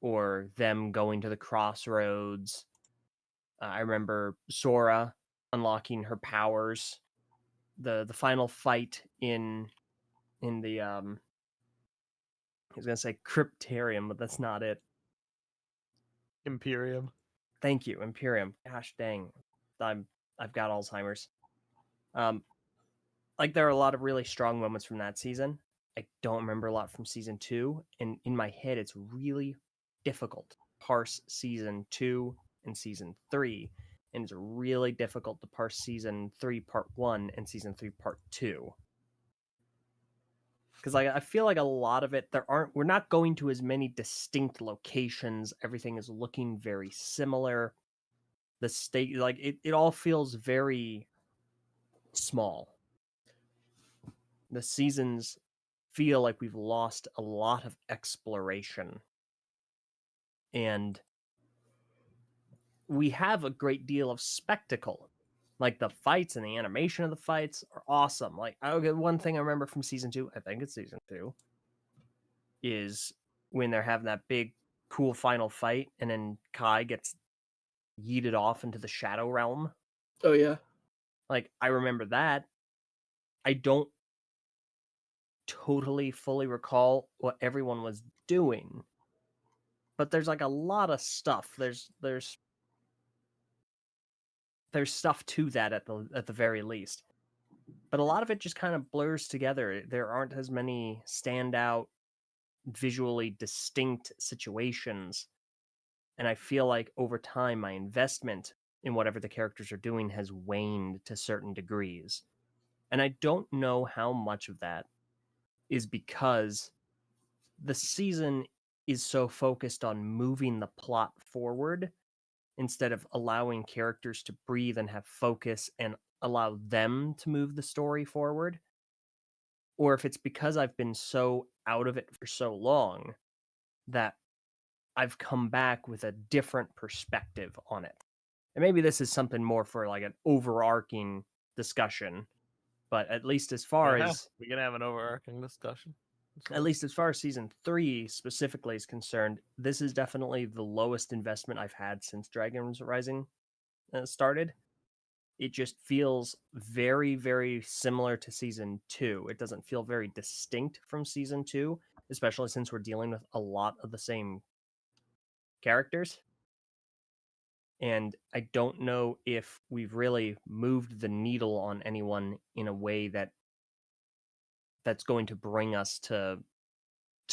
or them going to the crossroads. I remember Sora unlocking her powers. The final fight in the I was gonna say Cryptarium, but that's not it. Imperium. Thank you, Imperium. Gosh dang, I've got Alzheimer's. Like there are a lot of really strong moments from that season. I don't remember a lot from season 2, and in my head, it's really difficult to parse season 2 and season 3, and it's really difficult to parse season 3 part 1 and season 3 part 2. Because I feel like a lot of it, we're not going to as many distinct locations. Everything is looking very similar. The state, like it all feels very small. The seasons feel like we've lost a lot of exploration, and we have a great deal of spectacle. Like the fights and the animation of the fights are awesome. Like one thing I remember from season 2, I think it's season 2, is when they're having that big cool final fight, and then Kai gets yeeted off into the shadow realm. Oh yeah. Like I remember that. I don't totally fully recall what everyone was doing, but there's like a lot of stuff. There's stuff to that at the very least. But a lot of it just kind of blurs together. There aren't as many standout, visually distinct situations. And I feel like over time, my investment in whatever the characters are doing has waned to certain degrees. And I don't know how much of that is because the season is so focused on moving the plot forward instead of allowing characters to breathe and have focus and allow them to move the story forward. Or if it's because I've been so out of it for so long that I've come back with a different perspective on it. And maybe this is something more for like an overarching discussion, but at least as far as we can have an overarching discussion. at least as far as season 3 specifically is concerned, this is definitely the lowest investment I've had since Dragons Rising started. It just feels very, very similar to season 2. It doesn't feel very distinct from season 2, especially since we're dealing with a lot of the same characters. And I don't know if we've really moved the needle on anyone in a way that's going to bring us to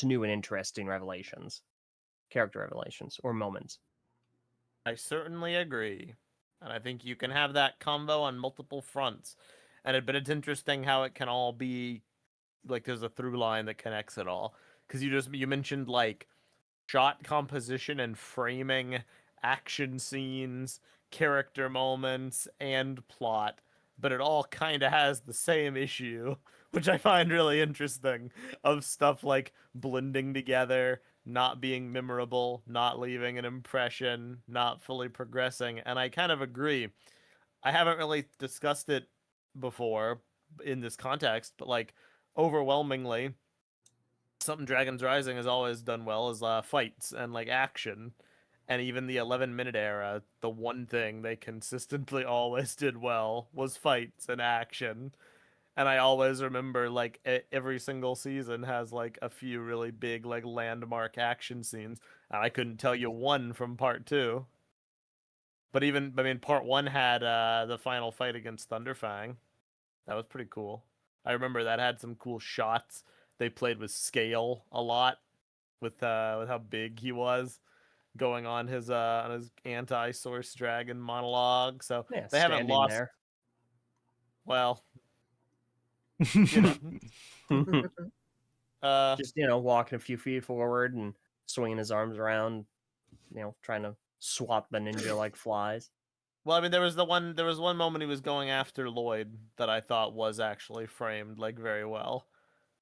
new and interesting revelations, character revelations, or moments. I certainly agree. And I think you can have that combo on multiple fronts. But it's interesting how it can all be like there's a through line that connects it all. Because you mentioned like shot composition and framing, action scenes, character moments, and plot, but it all kind of has the same issue, which I find really interesting, of stuff like blending together, not being memorable, not leaving an impression, not fully progressing. And I kind of agree. I haven't really discussed it before in this context, but like overwhelmingly, something Dragons Rising has always done well is fights and like action. And even the 11-minute era, the one thing they consistently always did well was fights and action. And I always remember like every single season has like a few really big like landmark action scenes. And I couldn't tell you one from part 2. But part 1 had the final fight against Thunderfang. That was pretty cool. I remember that had some cool shots. They played with scale a lot with how big he was going on his anti-source dragon monologue. So Yeah, they haven't standing lost. there. Well, you know, Just walking a few feet forward and swinging his arms around, trying to swat the ninja like flies. well, I mean, there was one moment he was going after Lloyd that I thought was actually framed like very well.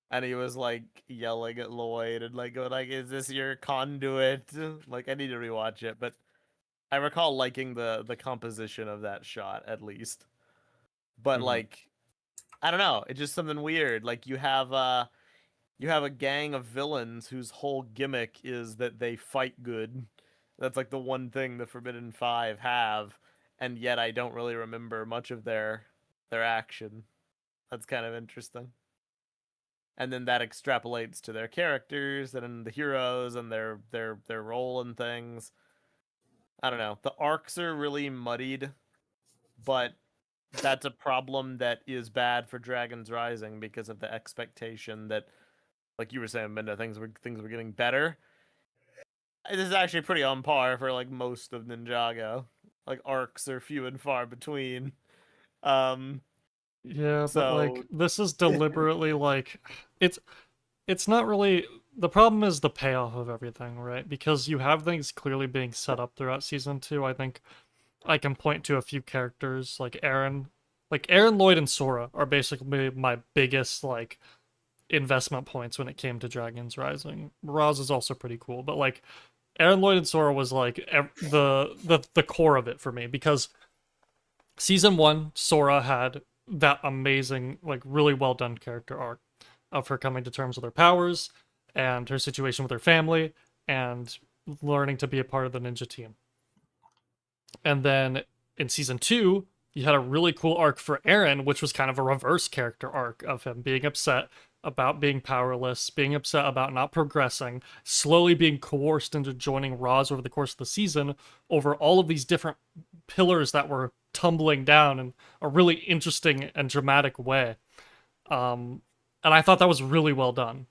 And he was like yelling at Lloyd and like going like, "Is this your conduit?" Like I need to rewatch it, but I recall liking the composition of that shot at least. But like, I don't know, it's just something weird. Like you have a gang of villains whose whole gimmick is that they fight good. That's like the one thing the Forbidden Five have, and yet I don't really remember much of their action. That's kind of interesting. And then that extrapolates to their characters and the heroes and their role in things. I don't know. The arcs are really muddied, but that's a problem that is bad for Dragons Rising because of the expectation that, like you were saying, Minda, things were getting better. This is actually pretty on par for like most of Ninjago. Like arcs are few and far between. Yeah, but like So this is deliberately like it's not really the problem is the payoff of everything, right? Because you have things clearly being set up throughout season 2. I think I can point to a few characters like Aaron, Lloyd and Sora are basically my biggest like investment points when it came to Dragons Rising. Roz is also pretty cool, but like Aaron, Lloyd, and Sora was like the core of it for me because season 1 Sora had that amazing, like really well done character arc of her coming to terms with her powers and her situation with her family and learning to be a part of the ninja team. And then in season 2, you had a really cool arc for Aaron, which was kind of a reverse character arc of him being upset about being powerless, being upset about not progressing, slowly being coerced into joining Roz over the course of the season over all of these different pillars that were tumbling down in a really interesting and dramatic way. And I thought that was really well done.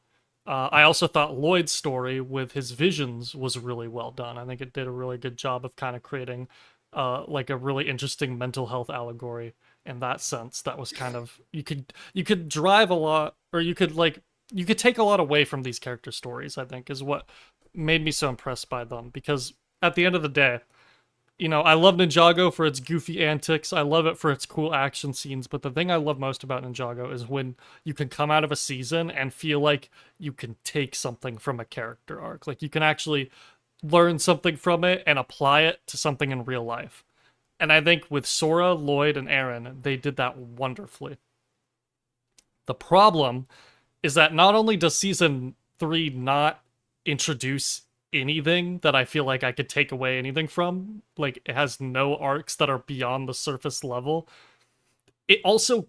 I also thought Lloyd's story with his visions was really well done. I think it did a really good job of kind of creating like a really interesting mental health allegory in that sense. That was kind of you could drive a lot, or you could take a lot away from these character stories, I think, is what made me so impressed by them. Because at the end of the day, I love Ninjago for its goofy antics. I love it for its cool action scenes. But the thing I love most about Ninjago is when you can come out of a season and feel like you can take something from a character arc. Like you can actually learn something from it and apply it to something in real life. And I think with Sora, Lloyd, and Aaron, they did that wonderfully. The problem is that not only does season 3 not introduce anything that I feel like I could take away anything from, like it has no arcs that are beyond the surface level, it also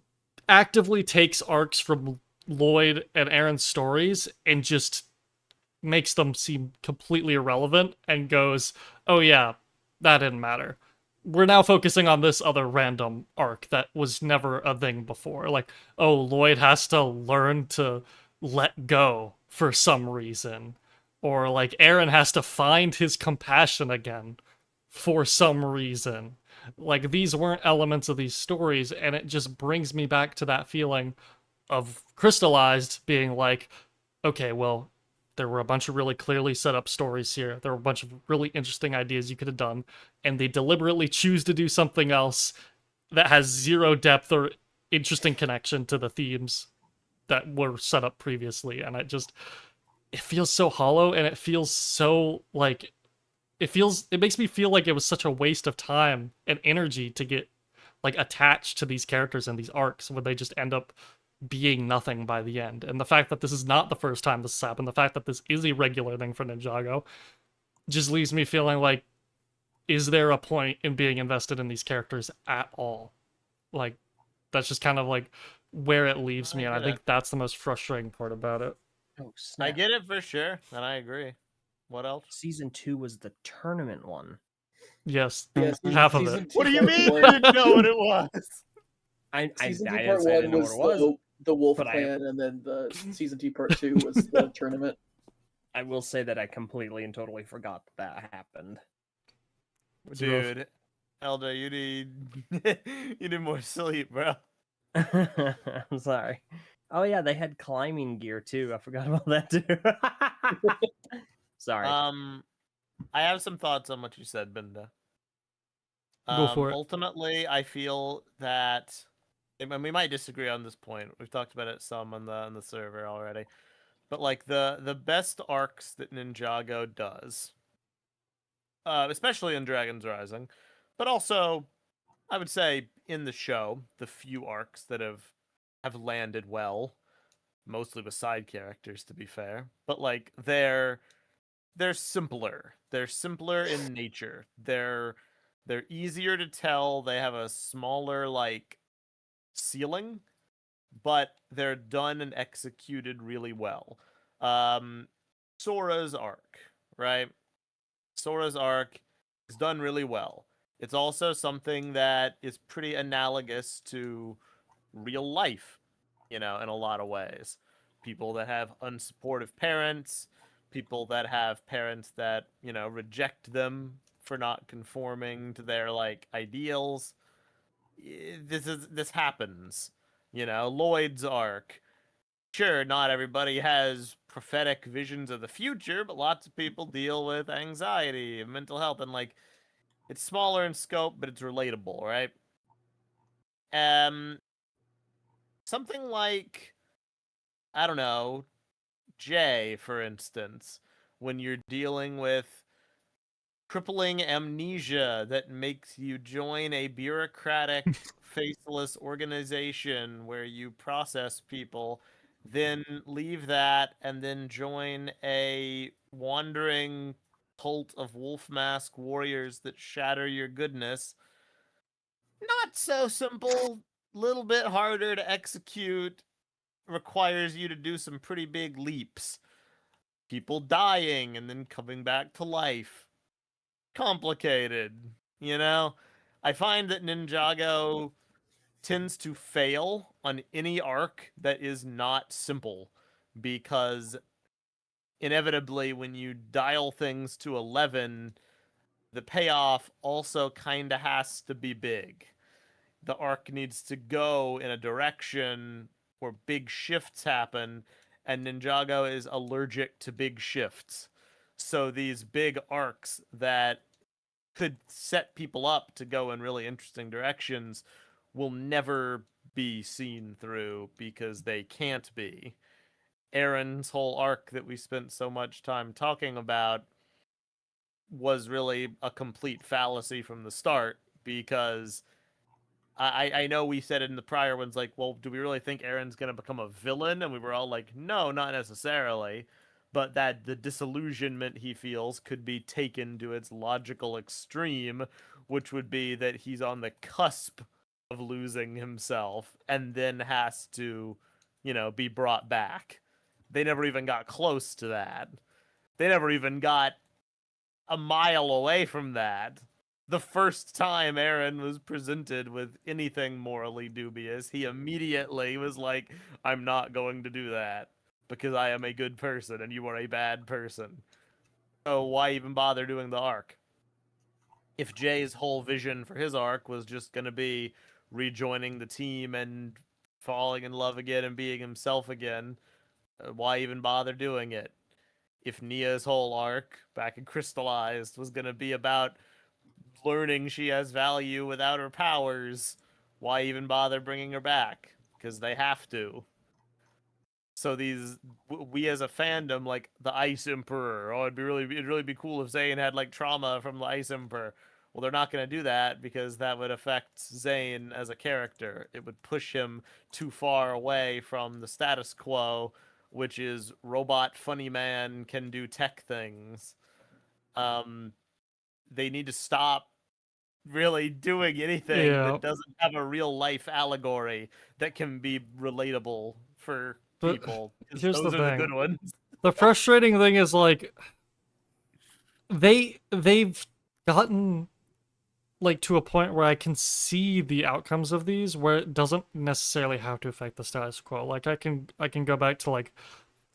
actively takes arcs from Lloyd and Aaron's stories and just makes them seem completely irrelevant and goes, oh yeah, that didn't matter. We're now focusing on this other random arc that was never a thing before. Like, oh, Lloyd has to learn to let go for some reason. Or like Aaron has to find his compassion again for some reason. Like these weren't elements of these stories, and it just brings me back to that feeling of Crystallized being like, okay, well, there were a bunch of really clearly set up stories here. There were a bunch of really interesting ideas you could have done, and they deliberately choose to do something else that has zero depth or interesting connection to the themes that were set up previously. And it feels so hollow, and it feels so like it makes me feel like it was such a waste of time and energy to get like attached to these characters and these arcs when they just end up being nothing by the end. And the fact that this is not the first time this has happened, the fact that this is a regular thing for Ninjago, just leaves me feeling like, is there a point in being invested in these characters at all? Like, that's just kind of like where it leaves me, and I think that's the most frustrating part about it. Oh, snap. I get it for sure, and I agree. What else? Season 2 was the tournament one. Yes, Yes, half of it. What do you mean you didn't know what it was? I Season 2 didn't part say I 1 didn't know what was it was. the Wolf but Clan, and then the Season 2 part 2 was the tournament. I will say that I completely and totally forgot that happened. Dude, Elder, you need you need more sleep, bro. I'm sorry. Oh yeah, they had climbing gear too. I forgot about that too. Sorry. I have some thoughts on what you said, Binda. Go for it. Ultimately, I feel that, and we might disagree on this point. We've talked about it some on the server already, but like the best arcs that Ninjago does, especially in Dragons Rising, but also I would say in the show, the few arcs that have landed well, mostly with side characters, to be fair, but like they're simpler. They're simpler in nature. They're easier to tell. They have a smaller like ceiling, but they're done and executed really well. Sora's arc, right? Sora's arc is done really well. It's also something that is pretty analogous to real life, in a lot of ways. People that have unsupportive parents, people that have parents that, reject them for not conforming to their like ideals. This happens. Lloyd's arc. Sure, not everybody has prophetic visions of the future, but lots of people deal with anxiety and mental health, and like it's smaller in scope, but it's relatable, right? Something like, I don't know, Jay, for instance, when you're dealing with crippling amnesia that makes you join a bureaucratic, faceless organization where you process people, then leave that and then join a wandering cult of wolf mask warriors that shatter your goodness. Not so simple, little bit harder to execute, requires you to do some pretty big leaps. People dying and then coming back to life. Complicated, I find that Ninjago tends to fail on any arc that is not simple because inevitably, when you dial things to 11, the payoff also kind of has to be big. The arc needs to go in a direction where big shifts happen, and Ninjago is allergic to big shifts. So these big arcs that could set people up to go in really interesting directions will never be seen through because they can't be. Aaron's whole arc that we spent so much time talking about was really a complete fallacy from the start, because I know we said it in the prior ones, like, well, do we really think Aaron's going to become a villain? And we were all like, no, not necessarily. But that the disillusionment he feels could be taken to its logical extreme, which would be that he's on the cusp of losing himself and then has to, be brought back. They never even got close to that. They never even got a mile away from that. The first time Aaron was presented with anything morally dubious, he immediately was like, I'm not going to do that because I am a good person and you are a bad person. So why even bother doing the arc? If Jay's whole vision for his arc was just going to be rejoining the team and falling in love again and being himself again, why even bother doing it? If Nia's whole arc back in Crystallized was going to be about learning she has value without her powers, why even bother bringing her back? Because they have to. So we as a fandom, like the Ice Emperor, it'd really be cool if Zayn had like trauma from the Ice Emperor. Well, they're not going to do that because that would affect Zayn as a character. It would push him too far away from the status quo, which is robot funny man can do tech things. They need to stop really doing anything that doesn't have a real life allegory that can be relatable for people. Here's those the are thing. the good ones. The frustrating thing is, like, they've gotten like to a point where I can see the outcomes of these where it doesn't necessarily have to affect the status quo. Like I can go back to like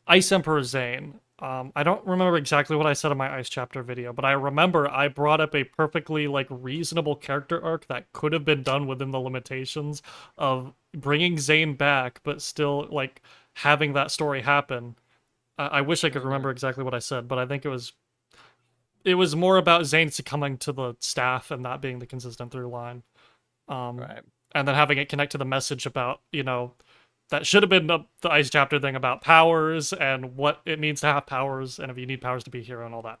Ice Emperor Zayn. I don't remember exactly what I said in my Ice chapter video, but I remember I brought up a perfectly like reasonable character arc that could have been done within the limitations of bringing Zayn back, but still like having that story happen. I wish I could remember exactly what I said, but I think it was more about Zayn succumbing to the staff and that being the consistent through line. Right. And then having it connect to the message about, that should have been the Ice chapter thing about powers and what it means to have powers and if you need powers to be a hero and all that.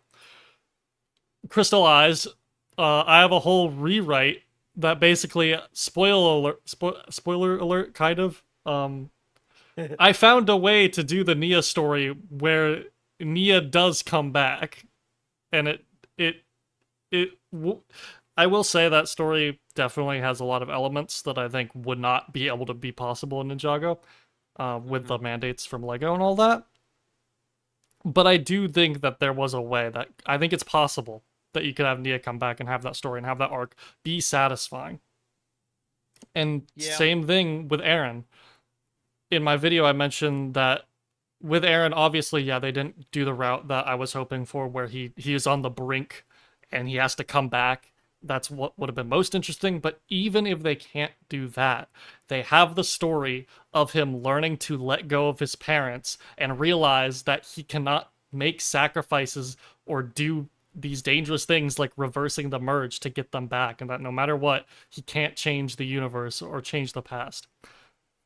Crystallize, I have a whole rewrite that basically, spoiler alert, kind of. I found a way to do the Nia story where Nia does come back. And I will say that story definitely has a lot of elements that I think would not be able to be possible in Ninjago, with the mandates from Lego and all that. But I do think that there was a way that I think it's possible that you could have Nia come back and have that story and have that arc be satisfying. And same thing with Aaron. In my video, I mentioned that with Aaron, obviously, they didn't do the route that I was hoping for, where he is on the brink and he has to come back. That's what would have been most interesting. But even if they can't do that, they have the story of him learning to let go of his parents and realize that he cannot make sacrifices or do these dangerous things like reversing the merge to get them back, and that no matter what, he can't change the universe or change the past.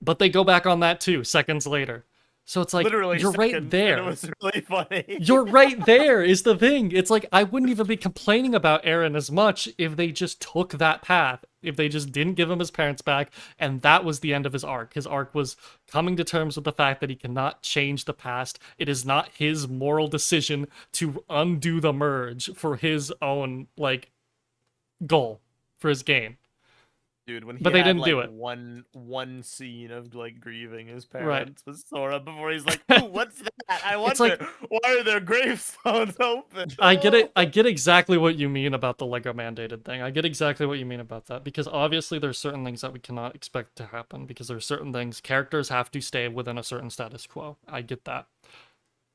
But they go back on that too, seconds later. So it's like, literally you're right there. It was really funny. You're right there is the thing. It's like, I wouldn't even be complaining about Aaron as much if they just took that path. If they just didn't give him his parents back, and that was the end of his arc. His arc was coming to terms with the fact that he cannot change the past. It is not his moral decision to undo the merge for his own, like, goal for his game. Dude, when he but they didn't do it. One scene of like grieving his parents with Sora before he's like, "Ooh, what's that? I wonder like, why are their gravestones open?" I get it. I get exactly what you mean about the Lego mandated thing. I get exactly what you mean about that, because obviously there's certain things that we cannot expect to happen, because there's certain things characters have to stay within a certain status quo. I get that.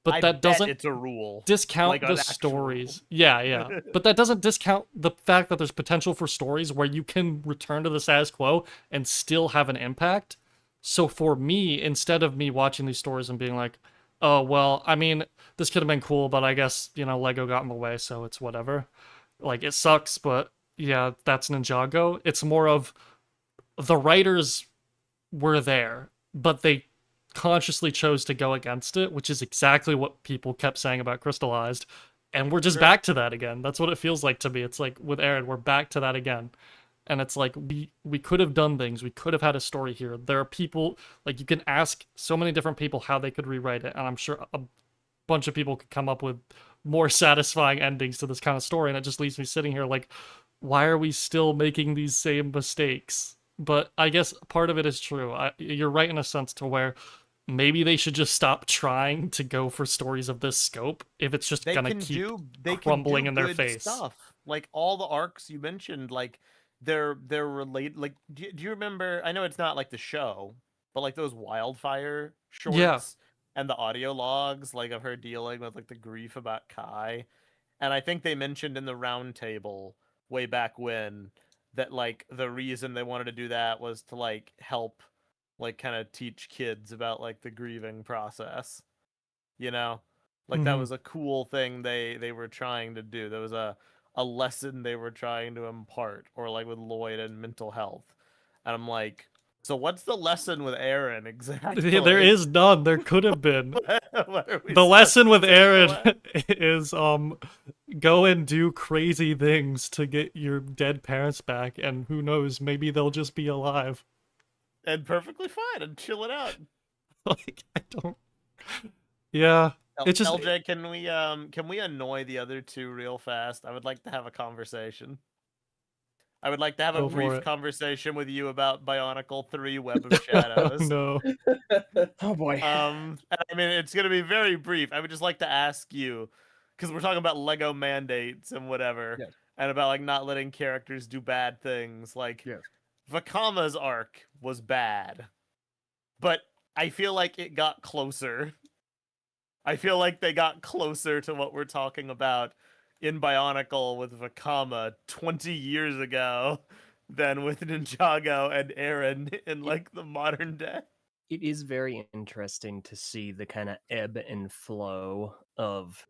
but I that bet doesn't it's a rule. discount like the an actual stories. rule. Yeah. But that doesn't discount the fact that there's potential for stories where you can return to the status quo and still have an impact. So for me, instead of me watching these stories and being like, oh, well, I mean, this could have been cool, but I guess, Lego got in the way, so it's whatever. Like, it sucks, but yeah, that's Ninjago. It's more of the writers were there, but they consciously chose to go against it, which is exactly what people kept saying about Crystallized. And we're just back to that again. That's what it feels like to me. It's like with Aaron, we're back to that again. And it's like we could have done things. We could have had a story here. There are people, like, you can ask so many different people how they could rewrite it, and I'm sure a bunch of people could come up with more satisfying endings to this kind of story, and it just leaves me sitting here like, why are we still making these same mistakes? But I guess part of it is true. You're right in a sense to where maybe they should just stop trying to go for stories of this scope if it's just gonna keep crumbling in their face. Stuff. Like all the arcs you mentioned, like they're related. Like, do you remember? I know it's not like the show, but like those wildfire shorts and the audio logs, like of her dealing with like the grief about Kai. And I think they mentioned in the round table way back when that like the reason they wanted to do that was to like help like kind of teach kids about like the grieving process. Like that was a cool thing they were trying to do. There was a lesson they were trying to impart, or like with Lloyd and mental health. And I'm like, so what's the lesson with Aaron exactly? There is none. There could have been. The The lesson with Aaron is go and do crazy things to get your dead parents back, and who knows, maybe they'll just be alive. And perfectly fine and chill it out. Like, I don't. Yeah. It's just LJ, can we annoy the other two real fast? I would like to have a conversation. I would like to have a brief conversation with you about Bionicle 3 Web of Shadows. No. Oh boy. I mean, it's going to be very brief. I would just like to ask you, because we're talking about Lego mandates and whatever, and about like not letting characters do bad things. Like, Vakama's arc was bad, but I feel like it got closer. I feel like they got closer to what we're talking about in Bionicle with Vakama 20 years ago than with Ninjago and Aaron in like the modern day. It is very interesting to see the kind of ebb and flow of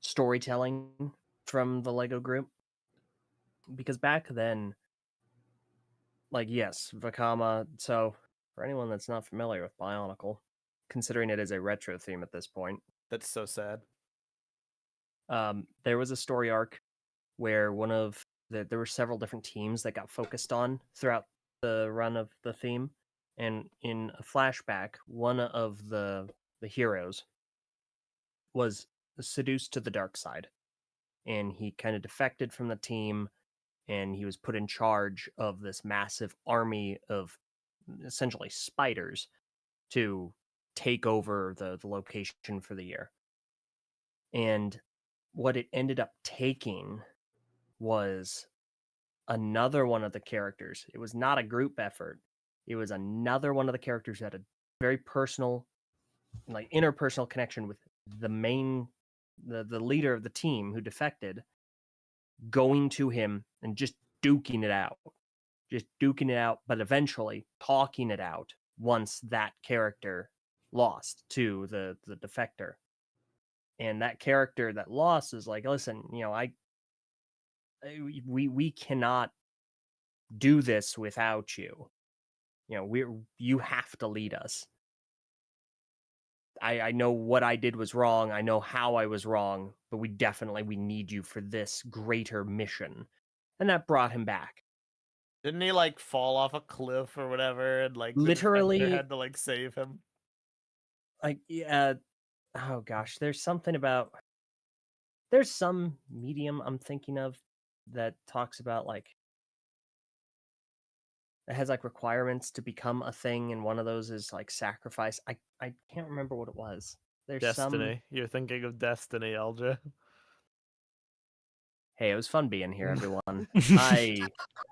storytelling from the Lego group. Because back then, like, yes, Vakama. So, for anyone that's not familiar with Bionicle, considering it is a retro theme at this point. That's so sad. There was a story arc where there were several different teams that got focused on throughout the run of the theme. And in a flashback, one of the heroes was seduced to the dark side. And he kind of defected from the team, and he was put in charge of this massive army of essentially spiders to take over the location for the year. And what it ended up taking was another one of the characters. It was not a group effort. It was another one of the characters who had a very personal, like interpersonal connection with the leader of the team who defected, going to him and just duking it out, but eventually talking it out once that character lost to the defector. And that character that lost is like, listen, we cannot do this without you. You have to lead us. I know what I did was wrong. I know how I was wrong, but we need you for this greater mission. And that brought him back. Didn't he like fall off a cliff or whatever, and like literally had to like save him? Like, oh gosh, there's some medium I'm thinking of that talks about like it has like requirements to become a thing, and one of those is like sacrifice. I can't remember what it was. There's Destiny. You're thinking of Destiny, Alja. Hey, it was fun being here, everyone.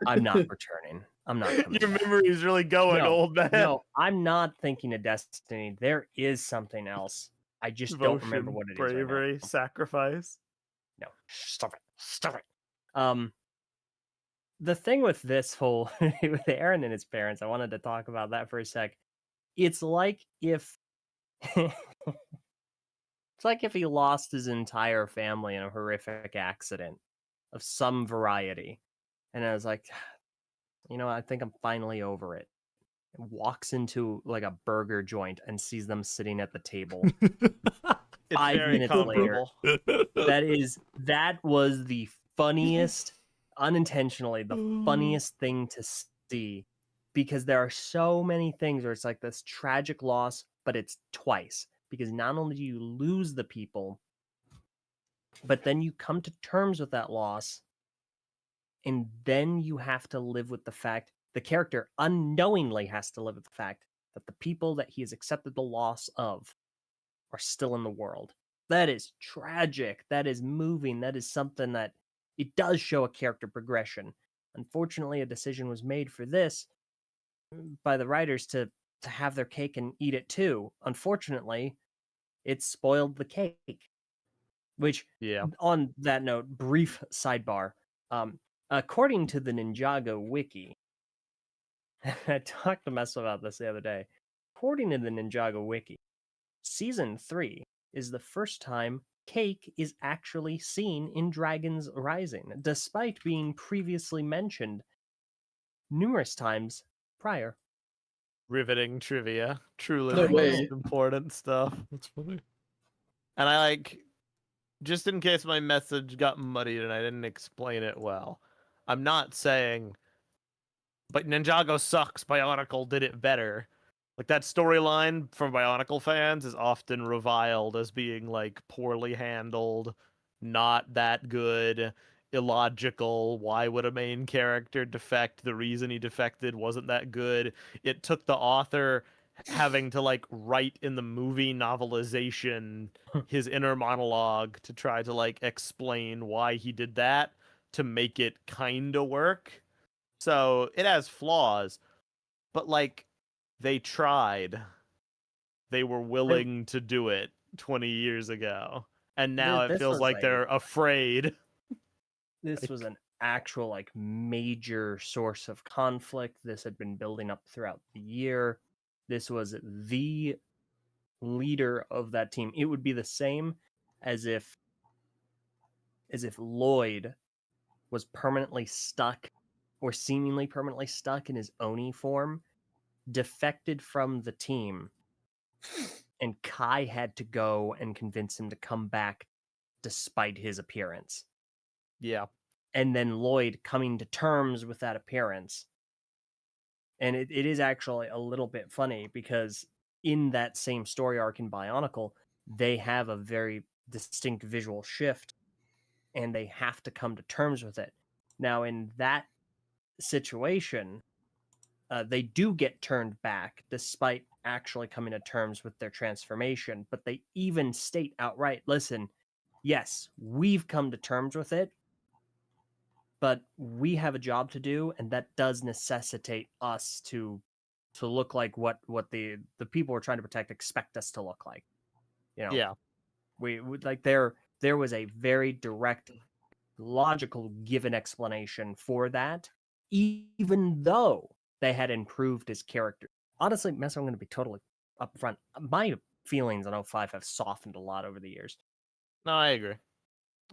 I'm not returning. I'm not coming Your back. memory is really going, old man. No, I'm not thinking of Destiny. There is something else. I just don't remember Devotion, what it is bravery, right now. sacrifice. No, stop it, stop it. The thing with this whole with Aaron and his parents, I wanted to talk about that for a sec. It's like if it's like if he lost his entire family in a horrific accident of some variety. And I was like, I think I'm finally over it. And walks into like a burger joint and sees them sitting at the table. It's 5 very minutes later, comparable. that was the funniest, unintentionally, the funniest thing to see, because there are so many things where it's like this tragic loss, but it's twice, because not only do you lose the people, but then you come to terms with that loss, and then you have to live with the fact, the character unknowingly has to live with the fact that the people that he has accepted the loss of are still in the world. That is tragic. That is moving. That is something that it does show a character progression. Unfortunately, a decision was made for this by the writers to have their cake and eat it too. Unfortunately, it spoiled the cake. Which, Yeah. on that note, brief sidebar. According to the Ninjago wiki, I talked to Mess about this the other day. According to the Ninjago wiki, Season 3 is the first time cake is actually seen in Dragons Rising, despite being previously mentioned numerous times prior. Riveting trivia. Truly No the way. most important stuff. That's funny. And I just in case my message got muddied and I didn't explain it well, I'm not saying, but Ninjago sucks, Bionicle did it better. Like, that storyline from Bionicle fans is often reviled as being, like, poorly handled, not that good, illogical. Why would a main character defect? The reason he defected wasn't that good. It took the author having to, like, write in the movie novelization his inner monologue to try to, like, explain why he did that to make it kind of work. So it has flaws, but, like, they tried. They were willing to do it 20 years ago. And now it This feels was like they're afraid. This was an actual, like, major source of conflict. This had been building up throughout the year. This was the leader of that team. It would be the same as if Lloyd was permanently stuck, or seemingly permanently stuck in his Oni form, defected from the team, and Kai had to go and convince him to come back despite his appearance. Yeah. And then Lloyd coming to terms with that appearance. And it is actually a little bit funny, because in that same story arc in Bionicle, they have a very distinct visual shift, and they have to come to terms with it. Now, in that situation, they do get turned back despite actually coming to terms with their transformation, but they even state outright, listen, yes, we've come to terms with it, but we have a job to do, and that does necessitate us to look like what the people we're trying to protect expect us to look like. Yeah. We like, there was a very direct, logical given explanation for that, even though they had improved his character. Honestly, Mess, I'm going to be totally upfront. My feelings on 05 have softened a lot over the years. No, I agree.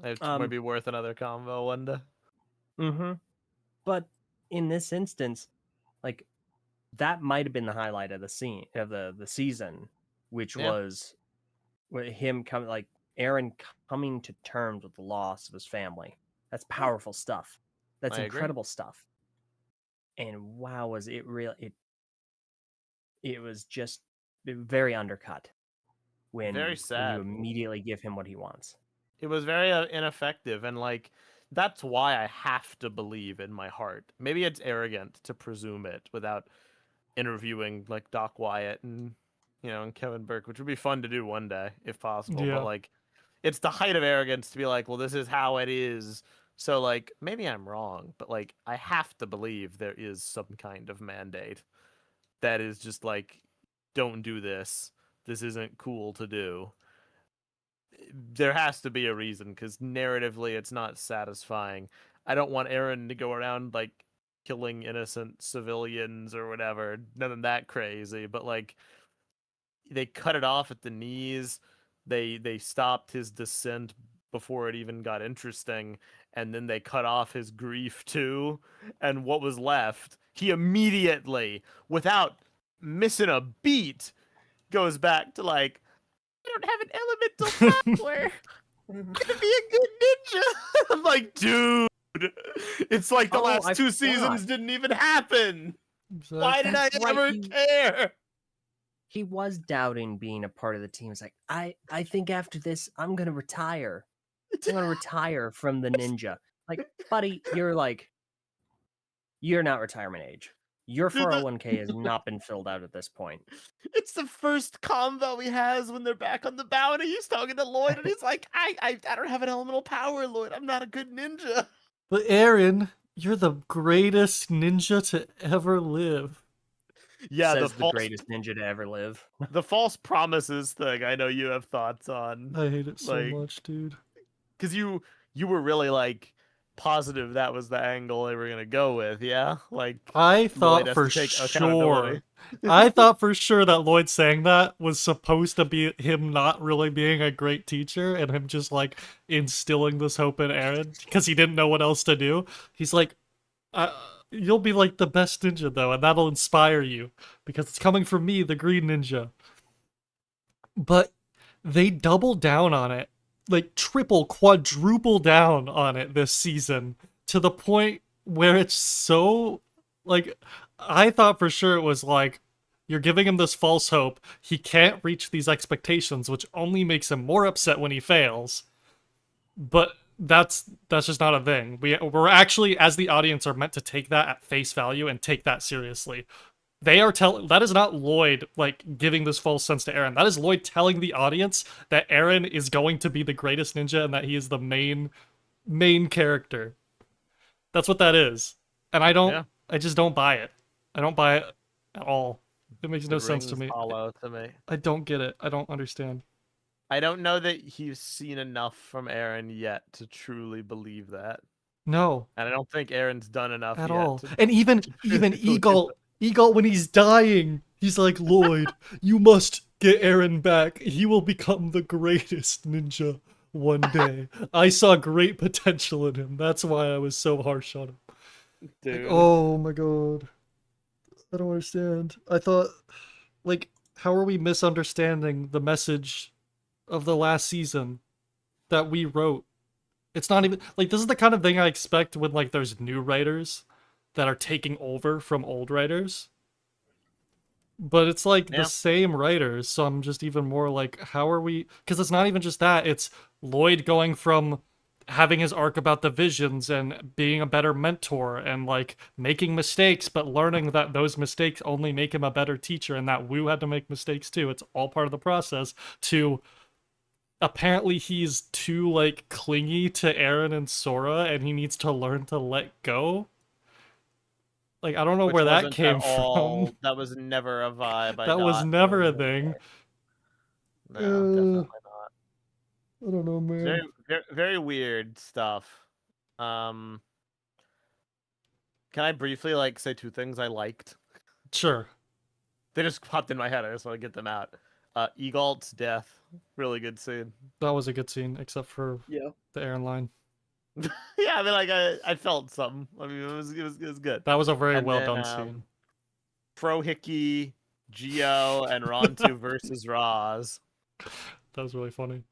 It might be worth another convo one day. Mm-hmm. But in this instance, like, that might have been the highlight of the scene of the season, which was him coming, like, Aaron coming to terms with the loss of his family. That's powerful stuff. That's incredible stuff. And wow, was it real? It was just very undercut when Very sad. you immediately give him what he wants. It was very ineffective, and, like, that's why I have to believe in my heart. Maybe it's arrogant to presume it without interviewing, like, Doc Wyatt and, and Kevin Burke, which would be fun to do one day if possible. Yeah. But, like, it's the height of arrogance to be like, well, this is how it is. So, like, maybe I'm wrong, but, like, I have to believe there is some kind of mandate that is just like, don't do this. This isn't cool to do. there has to be a reason because narratively it's not satisfying. I don't want Eren to go around like killing innocent civilians or whatever. Nothing that crazy, but like they cut it off at the knees. They stopped his descent before it even got interesting, and then they cut off his grief too. And what was left, he immediately, without missing a beat, goes back to like, I don't have an elemental power. I'm gonna be a good ninja. I'm like, dude, it's like the last two seasons didn't even happen. Why did I ever care? He was doubting being a part of the team. It's like, I think after this, I'm gonna retire. I'm gonna retire from the ninja. Like, buddy, you're not retirement age. Your 401k has not been filled out at this point. It's the first combo he has when they're back on the bounty. He's talking to Lloyd, and he's like, I don't have an elemental power, Lloyd. I'm not a good ninja. But Eren, you're the greatest ninja to ever live. Yeah, Says the greatest ninja to ever live. The false promises thing, I know you have thoughts on. I hate it so much, dude. Because you were really like positive that was the angle they were gonna go with, yeah? Like I thought for sure. I thought for sure that Lloyd saying that was supposed to be him not really being a great teacher and him just like instilling this hope in Eren because he didn't know what else to do. He's like, you'll be like the best ninja though, and that'll inspire you because it's coming from me, the green ninja. But they double down on it, like triple, quadruple down on it this season to the point where it's so like, I thought for sure it was like, you're giving him this false hope. He can't reach these expectations, which only makes him more upset when he fails. But that's just not a thing. We're actually, as the audience, are meant to take that at face value and take that seriously. That is not Lloyd like giving this false sense to Eren. That is Lloyd telling the audience that Eren is going to be the greatest ninja and that he is the main character. That's what that is. And I just don't buy it. I don't buy it at all. It makes no sense to me. Hollow to me. I don't get it. I don't understand. I don't know that he's seen enough from Eren yet to truly believe that. No. And I don't think Eren's done enough at yet all. And even Eagle, when he's dying, he's like, Lloyd, you must get Eren back. He will become the greatest ninja one day. I saw great potential in him. That's why I was so harsh on him. Dude. Like, oh my god. I don't understand. I thought, like, how are we misunderstanding the message of the last season that we wrote? It's not even, like, this is the kind of thing I expect when, like, there's new writers that are taking over from old writers. But it's, like, the same writers, so I'm just even more like, how are we... Because it's not even just that, it's Lloyd going from having his arc about the visions and being a better mentor and like making mistakes, but learning that those mistakes only make him a better teacher and that Wu had to make mistakes too. It's all part of the process. To apparently he's too like clingy to Eren and Sora and he needs to learn to let go. Like, I don't know where that came from. That was never a vibe. That was never a thing. No, definitely not. I don't know, man. Very, very, very weird stuff. Can I briefly like say two things I liked? Sure. They just popped in my head. I just want to get them out. Egalt's death, really good scene. That was a good scene, except for the Eren line. Yeah, I mean, like I felt something. I mean, it was good. That was a very well done scene. Frohickey, Geo, and Rontu versus Roz. That was really funny.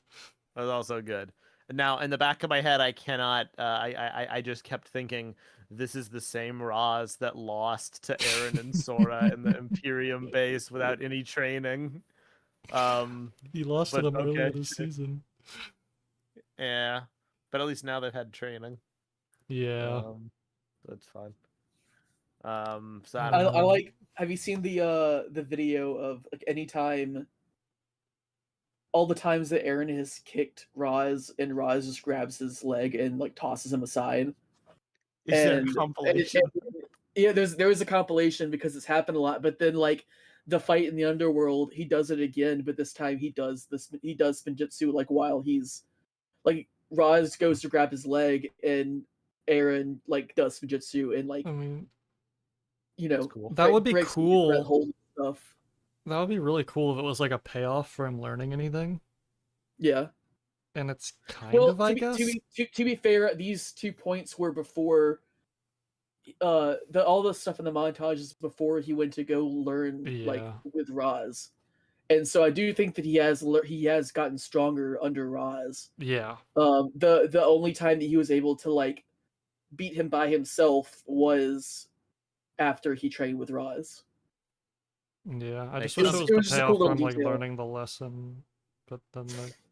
That was also good. Now, in the back of my head, I cannot. I just kept thinking, this is the same Roz that lost to Eren and Sora in the Imperium base without any training. He lost to them earlier this season. Yeah, but at least now they've had training. Yeah, that's fine. So I like. Have you seen the video of like anytime? All the times that Eren has kicked Roz and Roz just grabs his leg and like tosses him aside. Is there a compilation? Yeah, there was a compilation because it's happened a lot. But then like the fight in the underworld, he does it again, but this time he does Spinjitzu like while he's like Roz goes to grab his leg and Aaron like does Spinjitzu and like I mean, cool. That would be breaks cool. hold and stuff. That would be really cool if it was like a payoff for him learning anything. Yeah. And it's kind of, I guess. To be fair, these 2 points were before all the stuff in the montages before he went to go learn like with Roz. And so I do think that he has gotten stronger under Roz. Yeah. The only time that he was able to like beat him by himself was after he trained with Roz. Yeah, I just wish it was the payoff from like learning the lesson, but then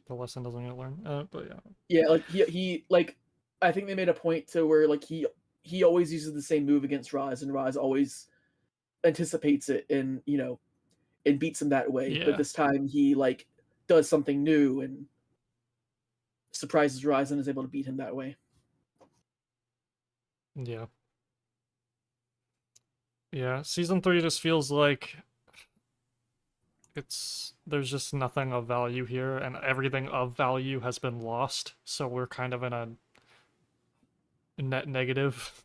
the lesson doesn't get learned. But yeah. Yeah, like he like I think they made a point to where like he always uses the same move against Roz, and Roz always anticipates it and and beats him that way. Yeah. But this time he like does something new and surprises Roz and is able to beat him that way. Yeah. Yeah, season 3 just feels like there's just nothing of value here, and everything of value has been lost, so we're kind of in a net negative.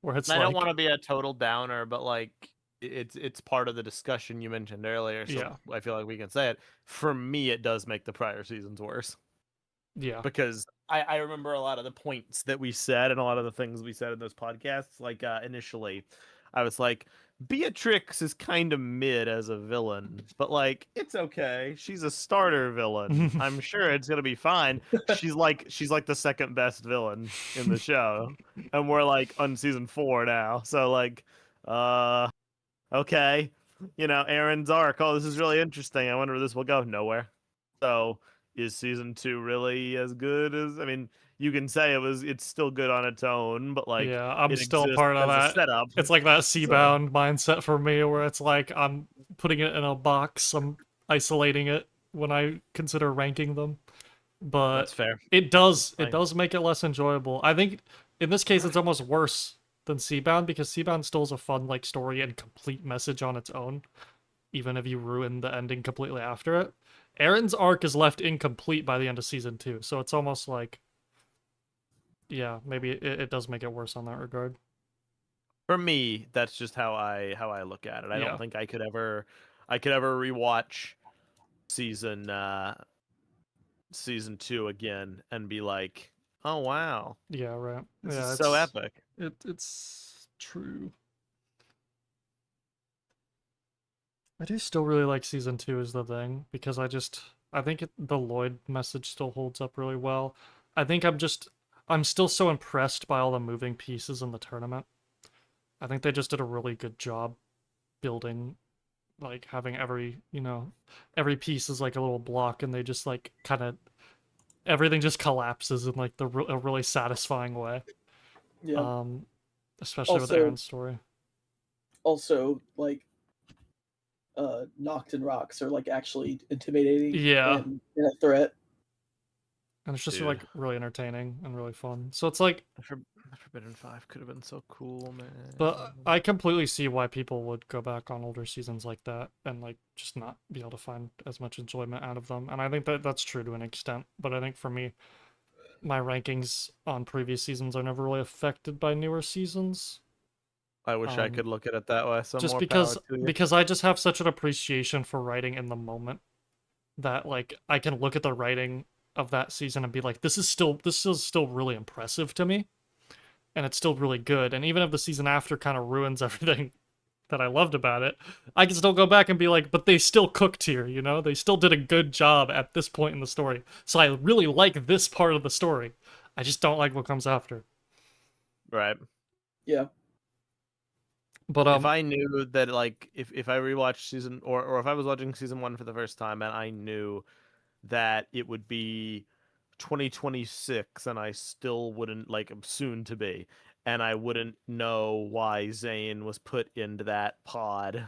Where it's I don't want to be a total downer, but like it's part of the discussion you mentioned earlier, so yeah. I feel like we can say it. For me, it does make the prior seasons worse. Yeah. Because I remember a lot of the points that we said and a lot of the things we said in those podcasts. Like initially, I was like, Beatrix is kind of mid as a villain, but like it's okay. She's a starter villain. I'm sure it's gonna be fine. She's like the second best villain in the show, and we're like on season 4 now. So like, okay, Aaron's arc. Oh, this is really interesting. I wonder where this will go. Nowhere. So is season 2 really as good as? I mean, you can say it's still good on its own, but like yeah, I'm still part of that setup. It's like that Seabound mindset for me, where it's like I'm putting it in a box, I'm isolating it when I consider ranking them. But that's fair. It does make it less enjoyable. I think in this case it's almost worse than Seabound, because Seabound still is a fun like story and complete message on its own, even if you ruin the ending completely after it. Aaron's arc is left incomplete by the end of season 2, so it's almost like, yeah, maybe it does make it worse on that regard. For me, that's just how I look at it. I don't think I could ever rewatch season 2 again and be like, oh wow, yeah, right, this is so epic. It's true. I do still really like season 2 is the thing, because I think the Lloyd message still holds up really well. I think I'm still so impressed by all the moving pieces in the tournament. I think they just did a really good job building, like having every piece is like a little block, and they just like kind of everything just collapses in like a really satisfying way. Yeah. Especially with Aaron's story. Also, like Nocturne rocks are like actually intimidating. Yeah. And a threat. And it's just like really entertaining and really fun. So it's like Forbidden 5 could have been so cool, man. But I completely see why people would go back on older seasons like that and like just not be able to find as much enjoyment out of them. And I think that's true to an extent. But I think for me, my rankings on previous seasons are never really affected by newer seasons. I wish I could look at it that way. Just because I just have such an appreciation for writing in the moment that like I can look at the writing of that season and be like, this is still really impressive to me, and it's still really good. And even if the season after kind of ruins everything that I loved about it, I can still go back and be like, but they still cooked here, they still did a good job at this point in the story, so I really like this part of the story. I just don't like what comes after. Right. Yeah. But if I knew that, like, if I rewatched season, or if I was watching season 1 for the first time and I knew that it would be 2026 and I still wouldn't, like, soon to be, and I wouldn't know why Zane was put into that pod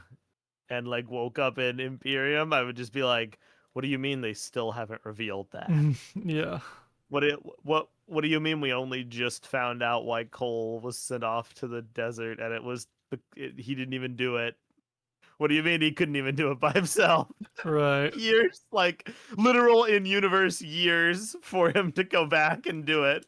and like woke up in Imperium, I would just be like, what do you mean they still haven't revealed that? Yeah. What do you mean we only just found out why Cole was sent off to the desert and it was he didn't even do it? What do you mean he couldn't even do it by himself? Right. Years, like literal in-universe years for him to go back and do it.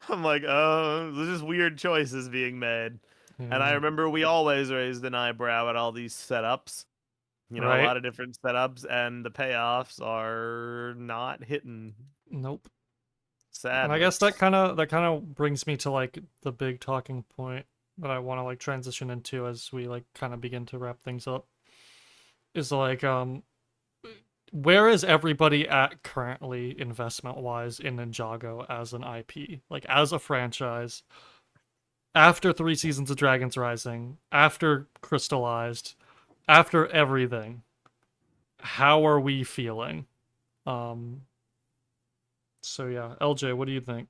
I'm like, oh, there's just weird choices being made. And I Yeah. remember we always raised an eyebrow at all these setups. You know, a Right. lot of different setups, and the payoffs are not hitting. Nope. Sadly. And I guess that kind of brings me to like the big talking point that I want to like transition into as we like kind of begin to wrap things up. Is like where is everybody at currently investment wise in Ninjago as an IP, like as a franchise? After 3 seasons of Dragons Rising, after Crystallized, after everything, how are we feeling? So yeah, LJ, what do you think?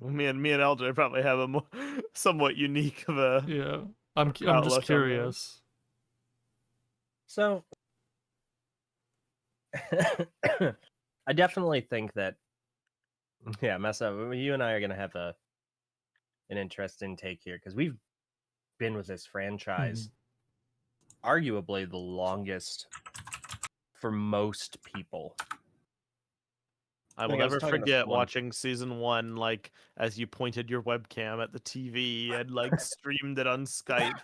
me and LJ probably have a more, somewhat unique of a Yeah, I'm just outlook on this. curious. So, I definitely think that, yeah, Messa, you and I are gonna have an interesting take here because we've been with this franchise arguably the longest for most people. I will Like, I was never talking to forget someone- watching season 1, like as you pointed your webcam at the TV and like streamed it on Skype.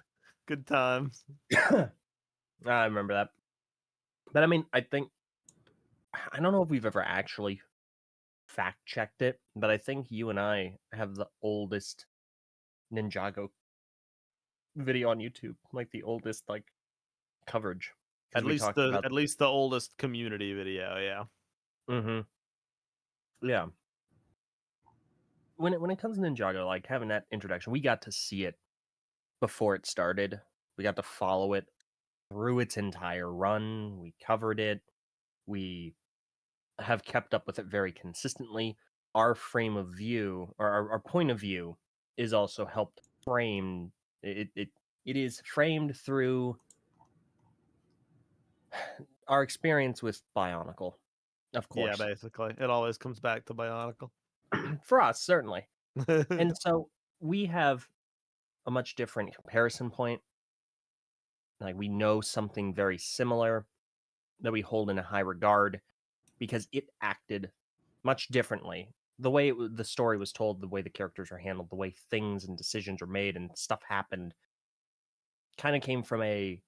Good times. I remember that. But I mean, I don't know if we've ever actually fact checked it, but I think you and I have the oldest Ninjago video on YouTube, like the oldest like coverage. 'Cause At we least talked the about oldest community video, yeah. Yeah. When it comes to Ninjago, like having that introduction, we got to see it before it started. We got to follow it through its entire run. We covered it. We have kept up with it very consistently. Our frame of view, or our point of view, is also helped frame. It is framed through our experience with Bionicle, of Yeah, course. basically. It always comes back to Bionicle. For us, certainly. And so we have a much different comparison point. Like we know something very similar that we hold in a high regard because it acted much differently. The way the story was told, the way the characters were handled, the way things and decisions were made and stuff happened kind of came from a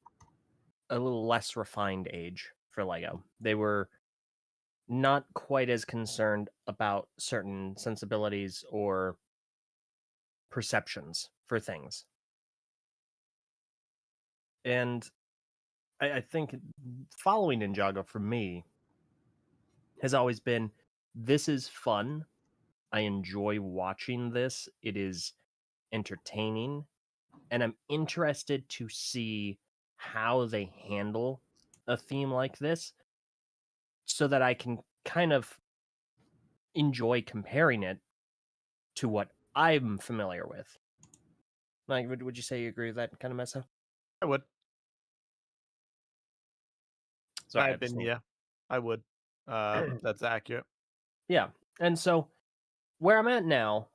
little less refined age for Lego. They were not quite as concerned about certain sensibilities or perceptions for things. And I think following Ninjago for me has always been, this is fun. I enjoy watching this. It is entertaining. And I'm interested to see how they handle a theme like this so that I can kind of enjoy comparing it to what I'm familiar with. Like, would you say you agree with that kind of mess up? I would. Sorry, I would. That's accurate. Yeah. And so where I'm at now,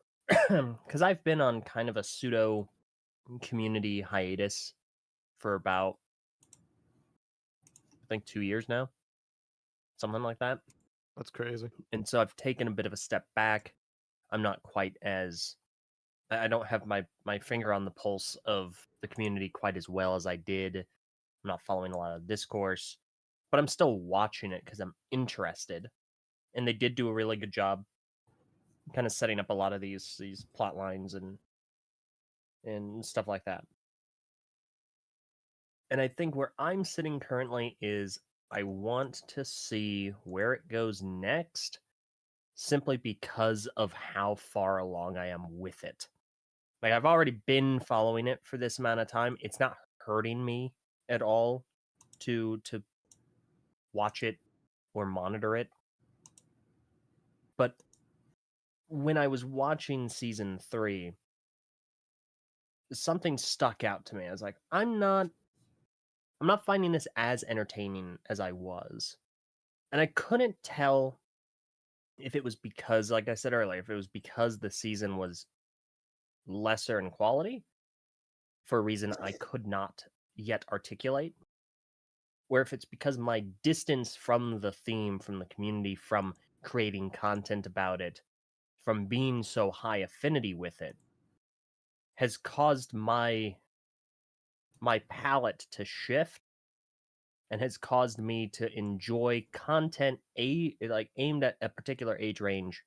because I've been on kind of a pseudo community hiatus for about, I think, 2 years now, something like that. That's crazy. And so I've taken a bit of a step back. I'm not quite as, I don't have my finger on the pulse of the community quite as well as I did. I'm not following a lot of discourse, but I'm still watching it because I'm interested. And they did do a really good job kind of setting up a lot of these plot lines and stuff like that. And I think where I'm sitting currently is I want to see where it goes next, simply because of how far along I am with it. Like, I've already been following it for this amount of time. It's not hurting me at all to watch it or monitor it. But when I was watching season 3, something stuck out to me. I was like, I'm not finding this as entertaining as I was. And I couldn't tell if it was because, like I said earlier, if it was because the season was lesser in quality for a reason I could not yet articulate. Where if it's because my distance from the theme, from the community, from creating content about it, from being so high affinity with it, has caused my palette to shift and has caused me to enjoy content aimed at a particular age range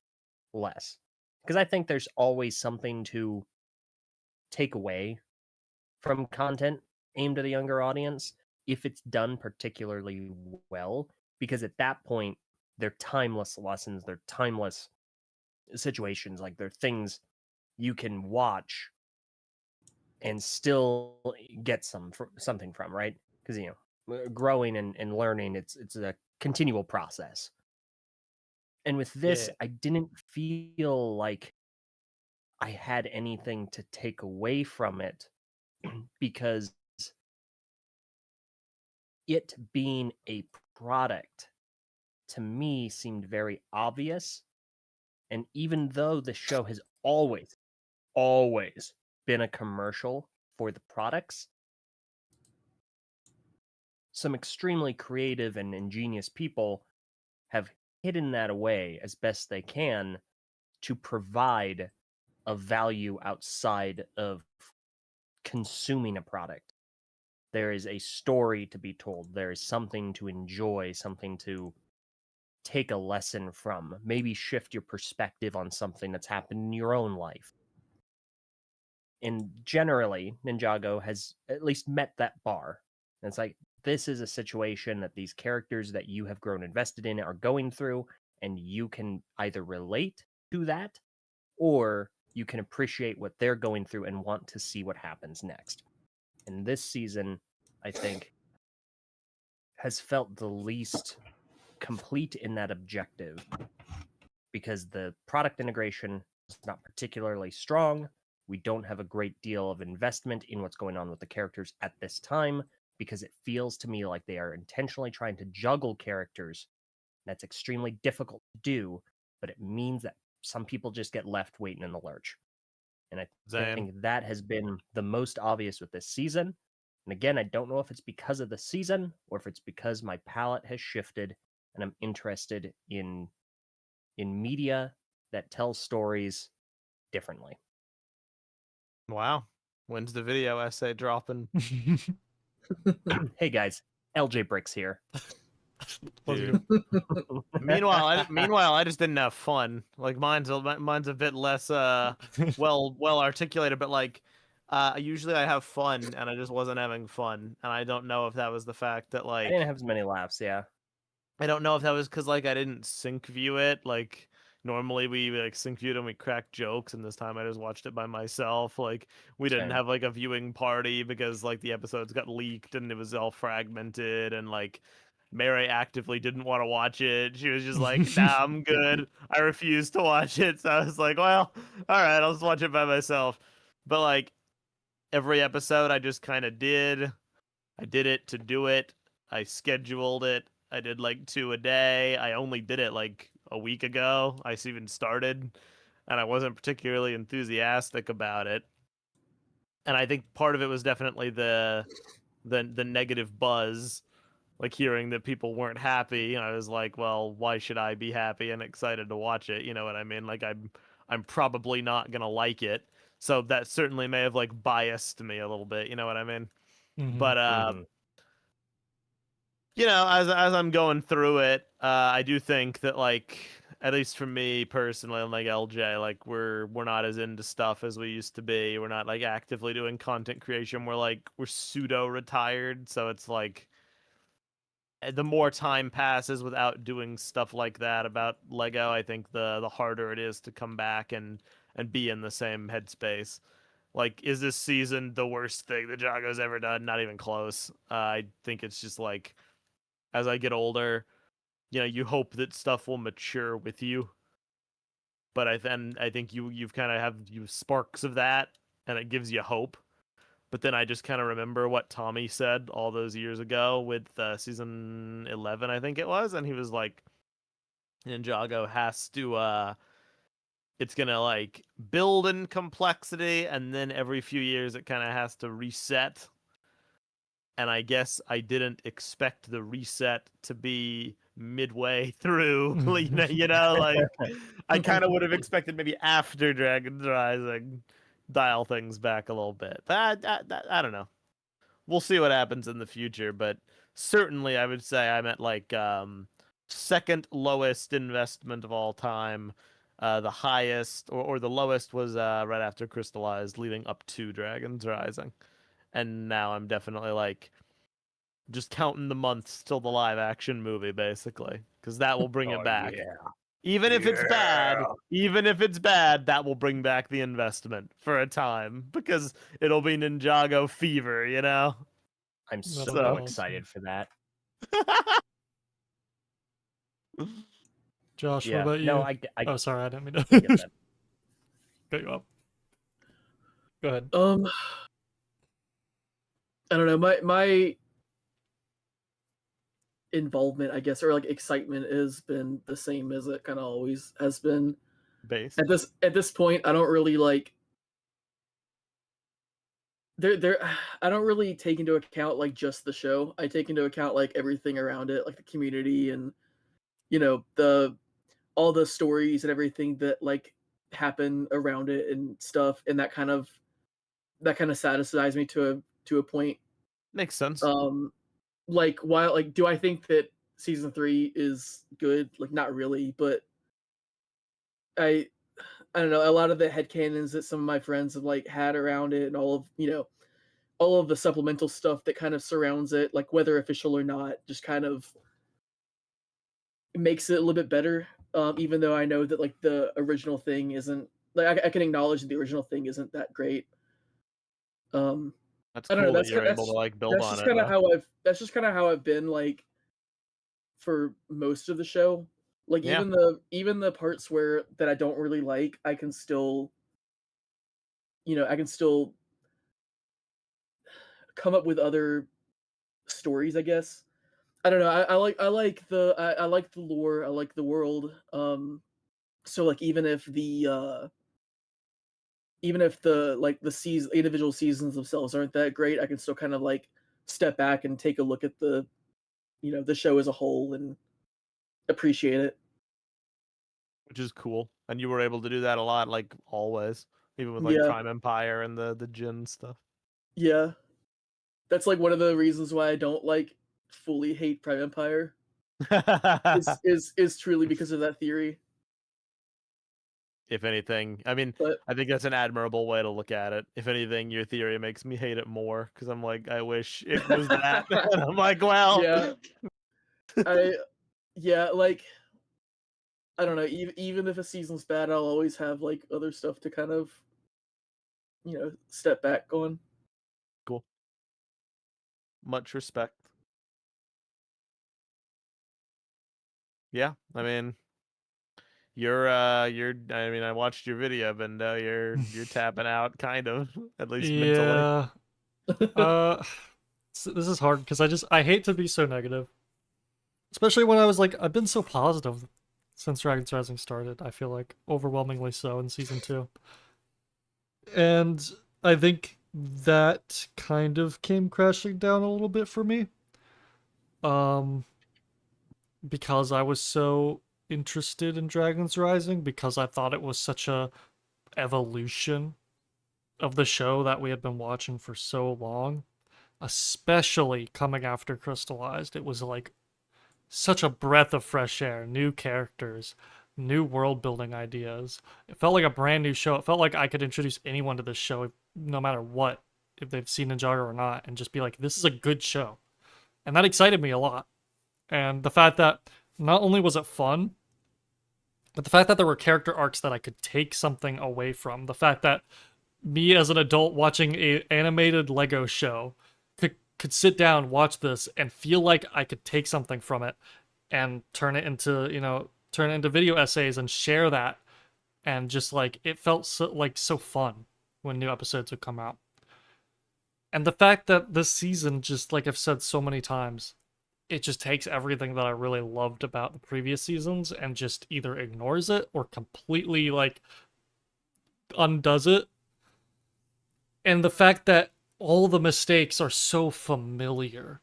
less. Because I think there's always something to take away from content aimed at a younger audience if it's done particularly well, because at that point they're timeless lessons, they're timeless situations, like they're things you can watch and still get something from, right? Because growing and learning, it's a continual process. And with this, I didn't feel like I had anything to take away from it because it being a product to me seemed very obvious. And even though the show has always been a commercial for the products, some extremely creative and ingenious people have hidden that away as best they can to provide a value outside of consuming a product. There is a story to be told. There is something to enjoy, something to take a lesson from, maybe shift your perspective on something that's happened in your own life. And generally, Ninjago has at least met that bar. And it's like, this is a situation that these characters that you have grown invested in are going through, and you can either relate to that, or you can appreciate what they're going through and want to see what happens next. And this season, I think, has felt the least complete in that objective, because the product integration is not particularly strong. We don't have a great deal of investment in what's going on with the characters at this time, because it feels to me like they are intentionally trying to juggle characters. That's extremely difficult to do, but it means that some people just get left waiting in the lurch. And I think that has been the most obvious with this season. And again, I don't know if it's because of the season or if it's because my palette has shifted and I'm interested in media that tells stories differently. Wow. When's the video essay dropping? Hey guys, LJ Bricks here. Dude. Meanwhile, I just didn't have fun. Like mine's a bit less well articulated, but like usually I have fun and I just wasn't having fun, and I don't know if that was the fact that I didn't have as many laughs, yeah. I don't know if that was because like I didn't sync view it. Like normally we like sync viewed and we crack jokes, and this time I just watched it by myself. Like we didn't Same. have like a viewing party because like the episodes got leaked and it was all fragmented, and like Mary actively didn't want to watch it. She was just like, nah, I'm good. I refuse to watch it. So I was like, well, all right, I'll just watch it by myself. But like every episode I just kind of did. I did it to do it. I scheduled it. I did like 2 a day. I only did it like a week ago. I even started, and I wasn't particularly enthusiastic about it. And I think part of it was definitely the negative buzz, like hearing that people weren't happy. And I was like, well, why should I be happy and excited to watch it? You know what I mean? Like I'm probably not gonna like it. So that certainly may have like biased me a little bit. You know what I mean? But you know, as I'm going through it, I do think that like at least for me personally, like LJ, like we're not as into stuff as we used to be. We're not like actively doing content creation. We're pseudo retired, so it's like the more time passes without doing stuff like that about Lego, I think the harder it is to come back and be in the same headspace. Like, is this season the worst thing that Jago's ever done? Not even close. I think it's just like, as I get older, you know, you hope that stuff will mature with you. But I think you've kind of have you sparks of that, and it gives you hope. But then I just kind of remember what Tommy said all those years ago with season 11, I think it was, and he was like, Ninjago has to it's gonna like build in complexity, and then every few years it kind of has to reset. and I guess I didn't expect the reset to be midway through. Like I kind of would have expected maybe after Dragons Rising, dial things back a little bit. But I don't know. We'll see what happens in the future, but certainly I would say I'm at like second lowest investment of all time. The highest or the lowest was right after Crystallized, leading up to Dragons Rising. And now I'm definitely like just counting the months till the live action movie, basically, because that will bring it back. Yeah. Even if it's bad, that will bring back the investment for a time because it'll be Ninjago fever, you know? I'm so awesome. excited for that. Josh, Yeah. what about you? No, I Oh, sorry, I didn't mean to get that. cut you up. Go ahead. I don't know. My involvement, I guess, or like excitement has been the same as it kind of always has been. Base. At this point, I don't really like there I don't really take into account like just the show. I take into account like everything around it, like the community and the all the stories and everything that like happen around it and stuff, and that kind of satisfies me to a point. Makes sense. Like while like do I think that season 3 is good? Like not really, but I don't know, a lot of the headcanons that some of my friends have like had around it and all of all of the supplemental stuff that kind of surrounds it, like whether official or not, just kind of makes it a little bit better. Even though I know that like the original thing isn't like I can acknowledge that the original thing isn't that great. That's I don't cool know. that you're able to like build That's on just it. kind of Though. how I've. That's just kind of how I've been like for most of the show. Like Yeah. even the parts where that I don't really like, I can still, I can still come up with other stories. I guess I don't know. I like I like the lore. I like the world. So like even if the like the season individual seasons themselves aren't that great, I can still kind of like step back and take a look at the the show as a whole and appreciate it. Which is cool. And you were able to do that a lot, like always. Even with like Yeah. Prime Empire and the Jin stuff. Yeah. That's like one of the reasons why I don't like fully hate Prime Empire. Is truly because of that theory. If anything, I mean, But I think that's an admirable way to look at it. If anything, your theory makes me hate it more because I'm like, I wish it was that. And I'm like, well, like I don't know. Even if a season's bad, I'll always have like other stuff to kind of step back on. Cool. Much respect. Yeah, I mean, you're I mean, I watched your video, Bendo. You're tapping out, kind of, at least mentally. Yeah. This is hard because I hate to be so negative, especially when I was like I've been so positive since Dragons Rising started. I feel like overwhelmingly so in season 2, and I think that kind of came crashing down a little bit for me. Because I was so interested in Dragons Rising, because I thought it was such a evolution of the show that we had been watching for so long, especially coming after Crystallized. It was like such a breath of fresh air, new characters, new world building ideas. It felt like a brand new show. It felt like I could introduce anyone to this show, no matter what, if they've seen Ninjago or not, and just be like, this is a good show. And that excited me a lot. And the fact that not only was it fun, but the fact that there were character arcs that I could take something away from. The fact that me as an adult watching a animated Lego show could sit down, watch this, and feel like I could take something from it and turn it into video essays and share that. And just like it felt so fun when new episodes would come out. And the fact that this season, just like I've said so many times, it just takes everything that I really loved about the previous seasons and just either ignores it or completely like undoes it. And the fact that all the mistakes are so familiar.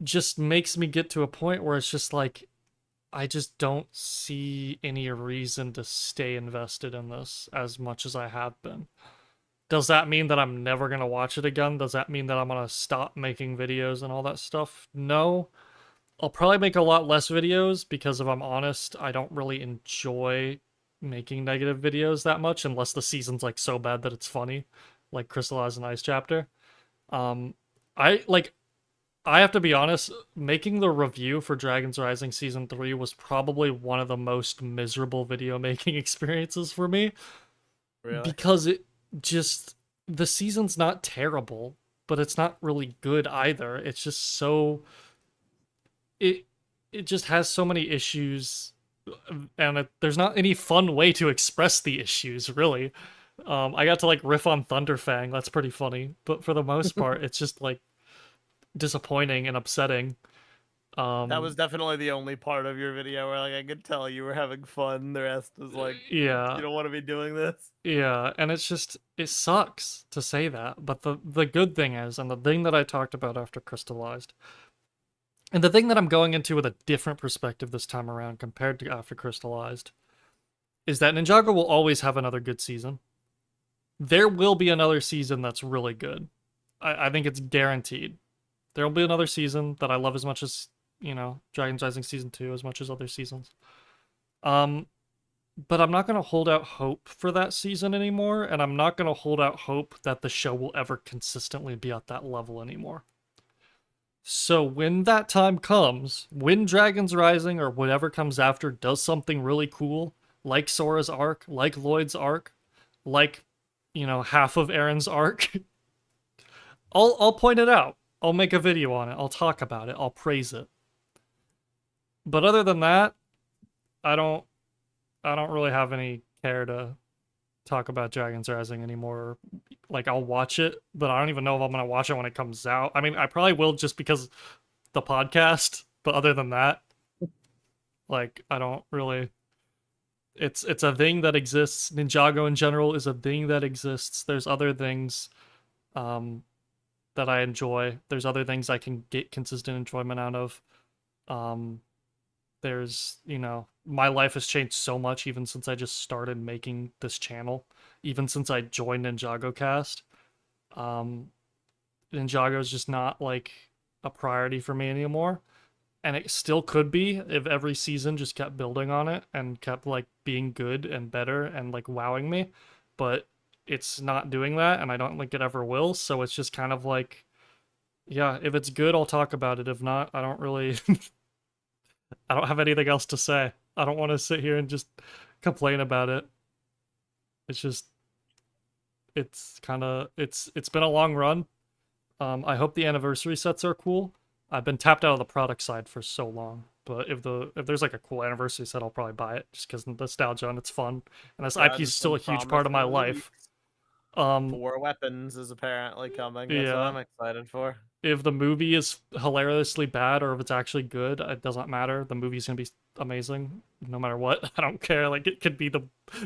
Just makes me get to a point where it's just like, I just don't see any reason to stay invested in this as much as I have been. Does that mean that I'm never going to watch it again? Does that mean that I'm going to stop making videos and all that stuff? No. I'll probably make a lot less videos because if I'm honest, I don't really enjoy making negative videos that much unless the season's like so bad that it's funny, like Crystallized and Ice Chapter. Um, I have to be honest, making the review for Dragons Rising Season 3 was probably one of the most miserable video making experiences for me. Really? Because it just, the season's not terrible, but it's not really good either. It's just so, it just has so many issues, and there's not any fun way to express the issues, really. I got to like riff on Thunderfang, that's pretty funny, but for the most part, it's just like disappointing and upsetting. That was definitely the only part of your video where like I could tell you were having fun. The rest was like, yeah, you don't want to be doing this. yeah, and it's just, it sucks to say that, but the good thing is, and the thing that I talked about after Crystallized, and the thing that I'm going into with a different perspective this time around compared to after Crystallized, is that Ninjago will always have another good season. There will be another season that's really good. I think it's guaranteed. There will be another season that I love as much as, you know, Dragons Rising Season 2, as much as other seasons. But I'm not going to hold out hope for that season anymore, and I'm not going to hold out hope that the show will ever consistently be at that level anymore. So when that time comes, when Dragons Rising or whatever comes after does something really cool, like Sora's arc, like Lloyd's arc, like, you know, half of Aaron's arc, I'll point it out. I'll make a video on it. I'll talk about it. I'll praise it. But other than that, I don't really have any care to talk about Dragons Rising anymore. Like, I'll watch it, but I don't even know if I'm gonna watch it when it comes out. I mean, I probably will just because the podcast, but other than that, like, I don't really. It's a thing that exists. Ninjago in general is a thing that exists. There's other things that I enjoy. There's other things I can get consistent enjoyment out of. There's, you know, my life has changed so much even since I just started making this channel, even since I joined NinjagoCast. Ninjago is just not like a priority for me anymore, and it still could be if every season just kept building on it and kept like being good and better and like wowing me, but it's not doing that, and I don't think it ever will. So it's just kind of like, yeah, if it's good, I'll talk about it. If not, I don't really I don't have anything else to say. I don't want to sit here and just complain about it. It's just, it's kind of, it's been a long run. I hope the anniversary sets are cool. I've been tapped out of the product side for so long, but if there's like a cool anniversary set, I'll probably buy it just because nostalgia and it's fun. And this IP is still a huge part of my life. 4 Weapons is apparently coming. That's what I'm excited for. If the movie is hilariously bad or if it's actually good, it doesn't matter. The movie's gonna be amazing no matter what. I don't care. Like, it could be the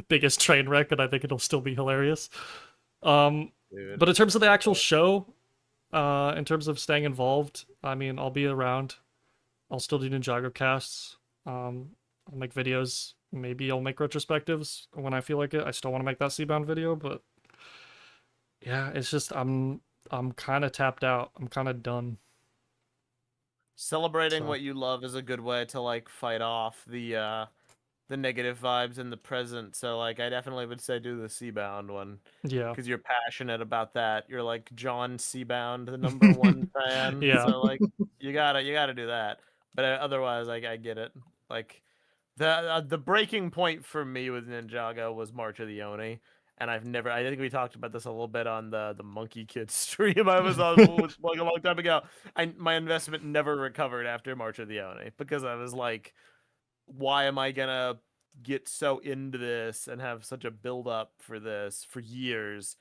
biggest train wreck, and I think it'll still be hilarious. Dude, but in terms of the actual show, in terms of staying involved, I mean, I'll be around. I'll still do Ninjago casts. I'll make videos. Maybe I'll make retrospectives when I feel like it. I still want to make that Seabound video, but yeah, it's just I'm kind of tapped out. I'm kind of done. Celebrating what you love is a good way to like fight off the negative vibes in the present. So like I definitely would say do the Seabound one. Yeah. Because you're passionate about that. You're like John Seabound, the #1 fan. Yeah. So like you gotta do that. But otherwise, like I get it. Like the breaking point for me with Ninjago was March of the Oni. And I think we talked about this a little bit on the Monkey Kid stream I was on like a long time ago. My investment never recovered after March of the Oni because I was like, why am I gonna get so into this and have such a build up for this for years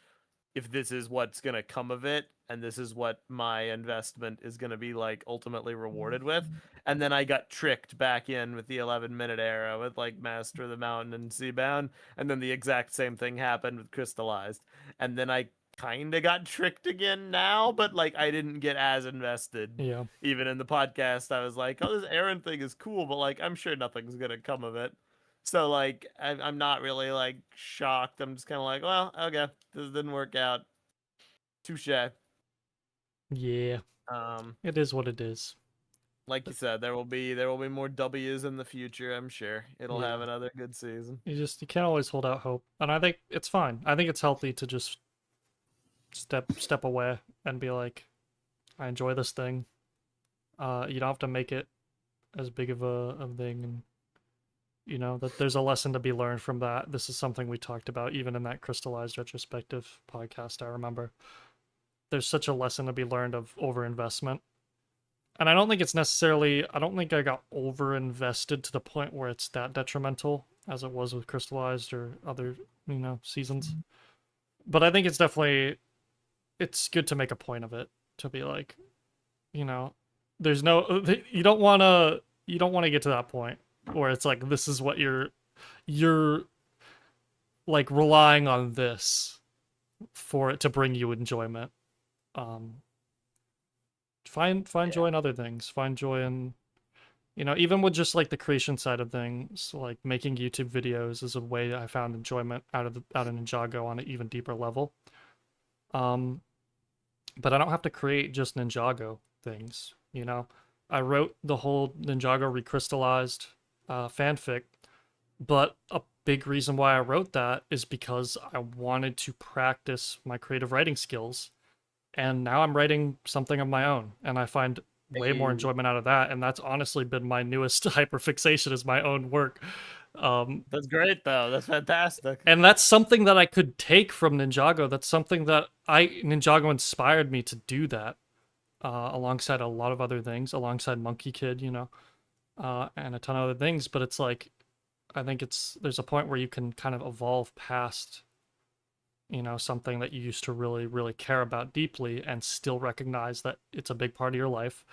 if this is what's gonna come of it and this is what my investment is gonna be like ultimately rewarded with? And then I got tricked back in with the 11-minute era with like Master of the Mountain and Seabound, and then the exact same thing happened with Crystallized. And then I kind of got tricked again now, but like I didn't get as invested. Yeah. Even in the podcast, I was like, "Oh, this Aaron thing is cool," but like I'm sure nothing's gonna come of it. So like I'm not really like shocked. I'm just kind of like, well, okay, this didn't work out. Touche. Yeah. Um, It is what it is. like you said, there will be more W's in the future. I'm sure it'll have Yeah. another good season. You can't always hold out hope. And I think it's fine. I think it's healthy to just step away and be like, I enjoy this thing. You don't have to make it as big of a thing, and you know that there's a lesson to be learned from that. This is something we talked about even in that crystallized retrospective podcast. I remember there's such a lesson to be learned of overinvestment, and I don't think it's necessarily. I don't think I got overinvested to the point where it's that detrimental as it was with crystallized or other seasons. But I think it's definitely it's good to make a point of it, to be like, there's no you don't want to get to that point where it's like this is what you're like relying on this for it to bring you enjoyment. Find joy in other things. Find joy in even with just like the creation side of things, like making YouTube videos is a way I found enjoyment out of Ninjago on an even deeper level. But I don't have to create just Ninjago things, I wrote the whole Ninjago recrystallized fanfic, but a big reason why I wrote that is because I wanted to practice my creative writing skills, and now I'm writing something of my own, and I find way more enjoyment out of that, and that's honestly been my newest hyperfixation is my own work. That's great though. That's fantastic. And that's something that I could take from Ninjago. That's something that Ninjago inspired me to do that, alongside a lot of other things, alongside Monkey Kid, and a ton of other things. But it's like, I think there's a point where you can kind of evolve past, something that you used to really, really care about deeply and still recognize that it's a big part of your life,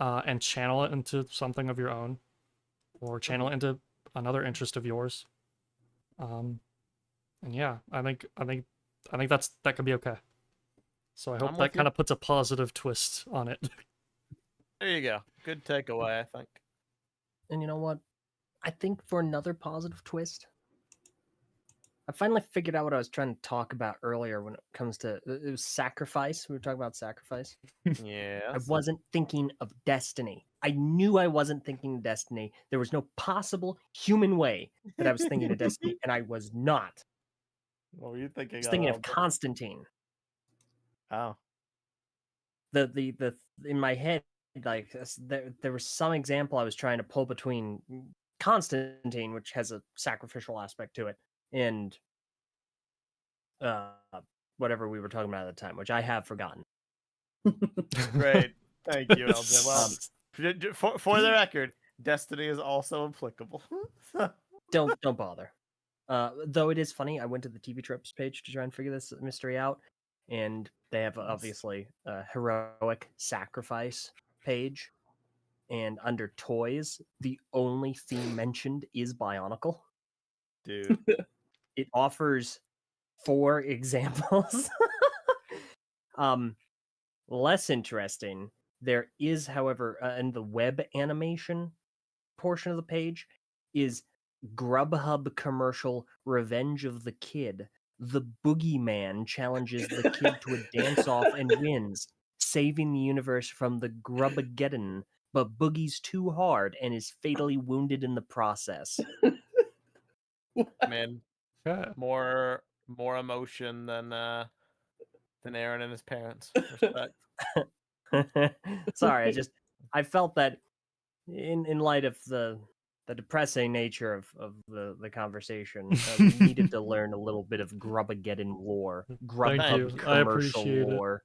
and channel it into something of your own, or channel it into another interest of yours. And yeah, I think that could be okay. So I hope that kind of puts a positive twist on it. There you go. Good takeaway, I think. And you know what? I think for another positive twist, I finally figured out what I was trying to talk about earlier when it comes to it was sacrifice. We were talking about sacrifice. Yeah. I wasn't thinking of Destiny. I knew I wasn't thinking of Destiny. There was no possible human way that I was thinking of Destiny, and I was not. What were you thinking? I was thinking of Constantine. Oh. The in my head, like there was some example I was trying to pull between Constantine, which has a sacrificial aspect to it, and whatever we were talking about at the time, which I have forgotten. Great. Thank you, LJ. Well, for the record, Destiny is also applicable. Don't bother. Though it is funny, I went to the TV Tropes page to try and figure this mystery out, and they have obviously a heroic sacrifice page, and under toys, the only theme mentioned is Bionicle. Dude. It offers 4 examples. Less interesting, there is, however, in the web animation portion of the page, is Grubhub commercial Revenge of the Kid. The boogeyman challenges the kid to a dance-off and wins, saving the universe from the Grubageddon, but boogie's too hard and is fatally wounded in the process. Man, Yeah. more emotion than Aaron and his parents. Respect. Sorry, I felt that in light of the depressing nature of the conversation, we needed to learn a little bit of Grubageddon lore. Thank you. I appreciate lore.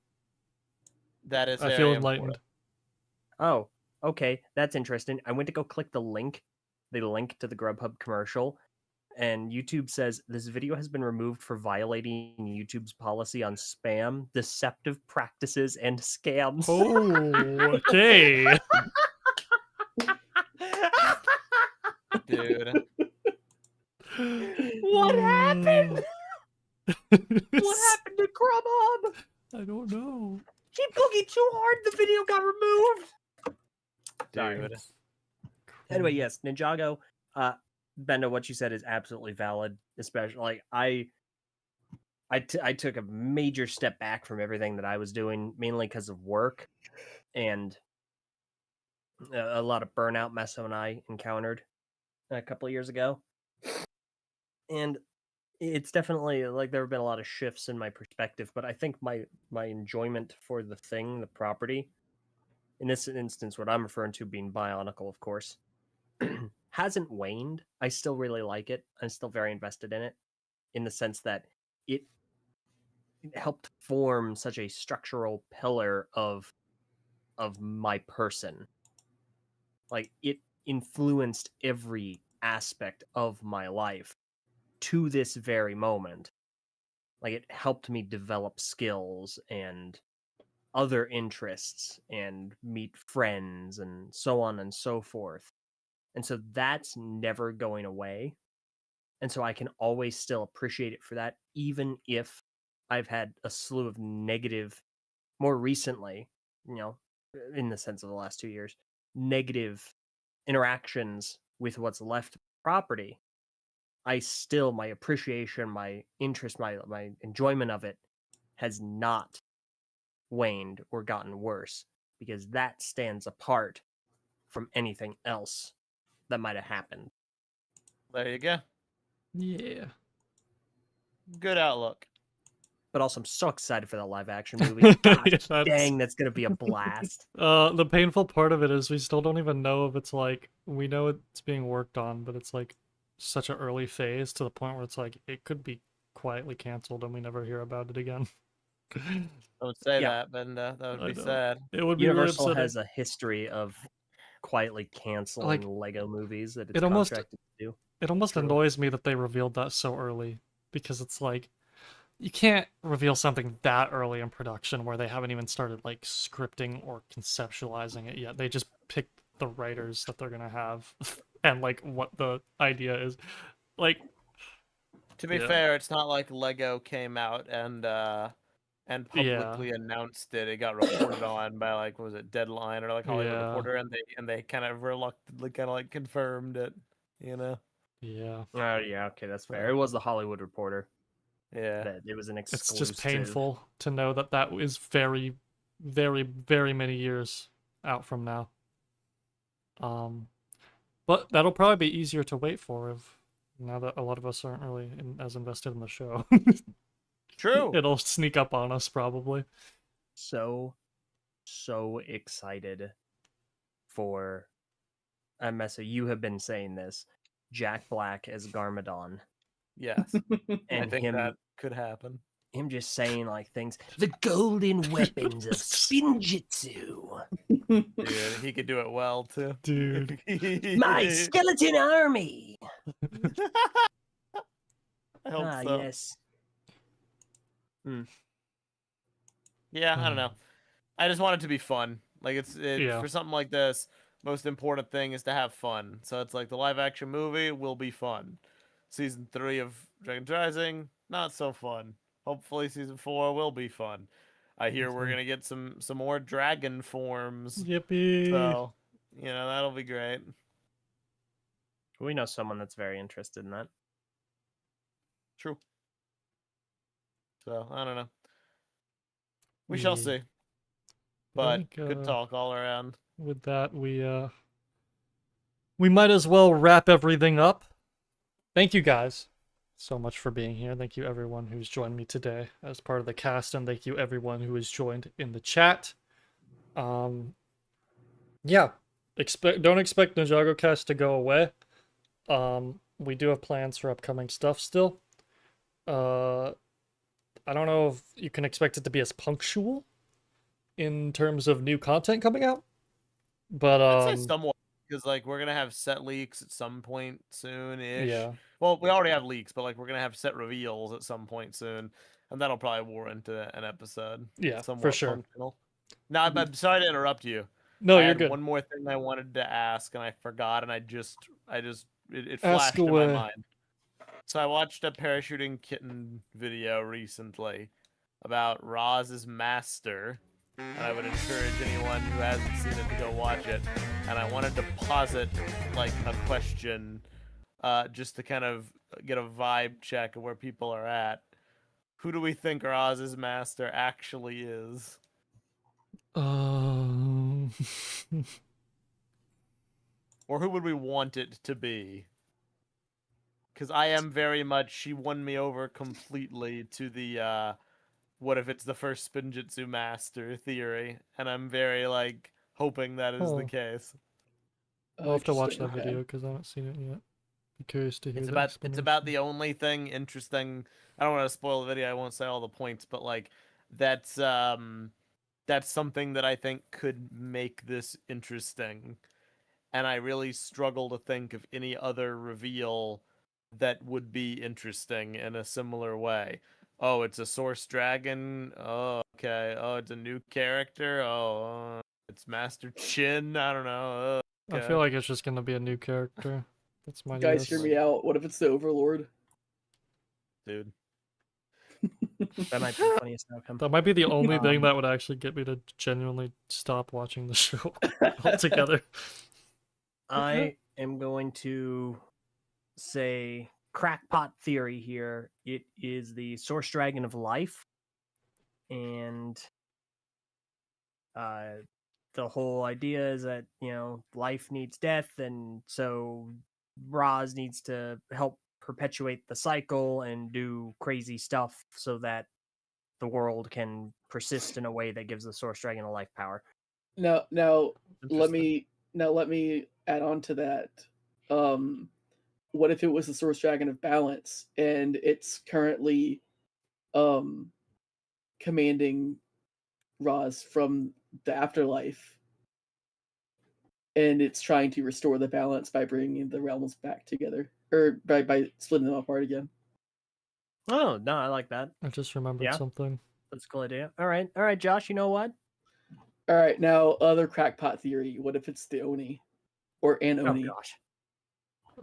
That is I very feel important. enlightened. Oh, okay, that's interesting. I went to go click the link to the Grubhub commercial, and YouTube says this video has been removed for violating YouTube's policy on spam, deceptive practices, and scams. Oh, okay. Dude. What happened? What happened to Grubhub? got removed. Sorry. Dude. Anyway, yes, Ninjago. Bendo, what you said is absolutely valid. Especially, like I took a major step back from everything that I was doing, mainly because of work and a lot of burnout Meso and I encountered a couple of years ago. And it's definitely like there have been a lot of shifts in my perspective, but I think my enjoyment for the thing, the property, in this instance, what I'm referring to being Bionicle, of course, hasn't waned. I still really like it. I'm still very invested in it, in the sense that it helped form such a structural pillar of my person. Like it influenced every aspect of my life to this very moment. Like it helped me develop skills and other interests and meet friends and so on and so forth. And so that's never going away. And so I can always still appreciate it for that, even if I've had a slew of negative, more recently, in the sense of the last 2 years, negative interactions with what's left property. I still, my appreciation, my interest, my enjoyment of it has not waned or gotten worse, because that stands apart from anything else that might have happened. There you go. Yeah. Good outlook. But also, I'm so excited for that live action movie. God Yeah, dang, that's gonna be a blast. The painful part of it is we still don't even know if it's like, we know it's being worked on, but it's like such an early phase to the point where it's like it could be quietly canceled and we never hear about it again. Don't say Yeah. that, but that I would be know. sad. It would be Universal really has a history of quietly canceling Like, Lego movies that it's it almost- contracted to do. It almost True. annoys me that they revealed that so early, because it's like you can't reveal something that early in production where they haven't even started like scripting or conceptualizing it yet. They just picked the writers that they're gonna have and like what the idea is. Like, To be Yeah. fair, it's not like Lego came out and publicly Yeah. announced it. It got reported on by like, what was it, Deadline or like Hollywood Yeah. Reporter, and they kind of reluctantly kind of like confirmed it. yeah, Oh yeah, okay, that's fair. It was the Hollywood Reporter. Yeah. That it was an it's exclusive. just painful to know that that is very, very, very many years out from now. But that'll probably be easier to wait for if now that a lot of us aren't really as invested in the show. True. It'll sneak up on us probably. So excited for Mesa. You have been saying this. Jack Black as Garmadon. Yes. I And think him that could happen. him just saying like things. The golden weapons of Spinjitzu. Dude, he could do it well too. Dude. My skeleton army. I hope so. Yes. Yeah, I don't know. I just want it to be fun. Like Yeah. for something like this, most important thing is to have fun. So it's like the live action movie will be fun. Season 3 of Dragons Rising, not so fun. Hopefully season 4 will be fun. I hear we're gonna get some more dragon forms. Yippee! So, that'll be great. We know someone that's very interested in that. True. So, I don't know. We shall Yeah. see. I But think, good talk all around. With that, we might as well wrap everything up. Thank you guys so much for being here. Thank you everyone who's joined me today as part of the cast, and thank you everyone who has joined in the chat. Yeah, don't expect NinjagoCast to go away. We do have plans for upcoming stuff still. I don't know if you can expect it to be as punctual in terms of new content coming out, but I'd say somewhat, because like we're gonna have set leaks at some point soon-ish. yeah, Well, we already have leaks, but like we're gonna have set reveals at some point soon, and that'll probably warrant an episode. Yeah, somewhat for sure. functional. Now, I'm sorry to interrupt you. No, I you're had good. one more thing I wanted to ask, and I forgot, and it Ask flashed in away. my mind. So I watched a parachuting kitten video recently about Roz's master, and I would encourage anyone who hasn't seen it to go watch it. And I wanted to posit like a question, just to kind of get a vibe check of where people are at. Who do we think Roz's master actually is? Um, Or who would we want it to be? Because I am very much, she won me over completely to the, what if it's the first Spinjitzu master theory. And I'm very, like, hoping that is the Oh. case. I'll have to watch Interesting, that okay. video because I haven't seen it yet. Be curious to hear It's the about explanation. the only thing interesting. I don't want to spoil the video. I won't say all the points, but like that's something that I think could make this interesting. And I really struggle to think of any other reveal that would be interesting in a similar way. Oh, it's a source dragon. Oh, okay. Oh, it's a new character. Oh, it's Master Chin. I don't know. I feel like it's just gonna be a new character. That's my Guys, guess. hear me out. What if it's the Overlord? Dude. That might be the funniest outcome. That might be the only thing that would actually get me to genuinely stop watching the show altogether. I am going to say crackpot theory here. It is the source dragon of life, and the whole idea is that life needs death, and so Roz needs to help perpetuate the cycle and do crazy stuff so that the world can persist in a way that gives the source dragon a life power. Now let me add on to that. What if it was the source dragon of balance and it's currently commanding Roz from the afterlife, and it's trying to restore the balance by bringing the realms back together, or by splitting them apart again. Oh no, I like that. I just remembered something. That's a cool idea. All right, Josh. You know what? All right, now other crackpot theory. What if it's the Oni, or an Oni? Oh gosh.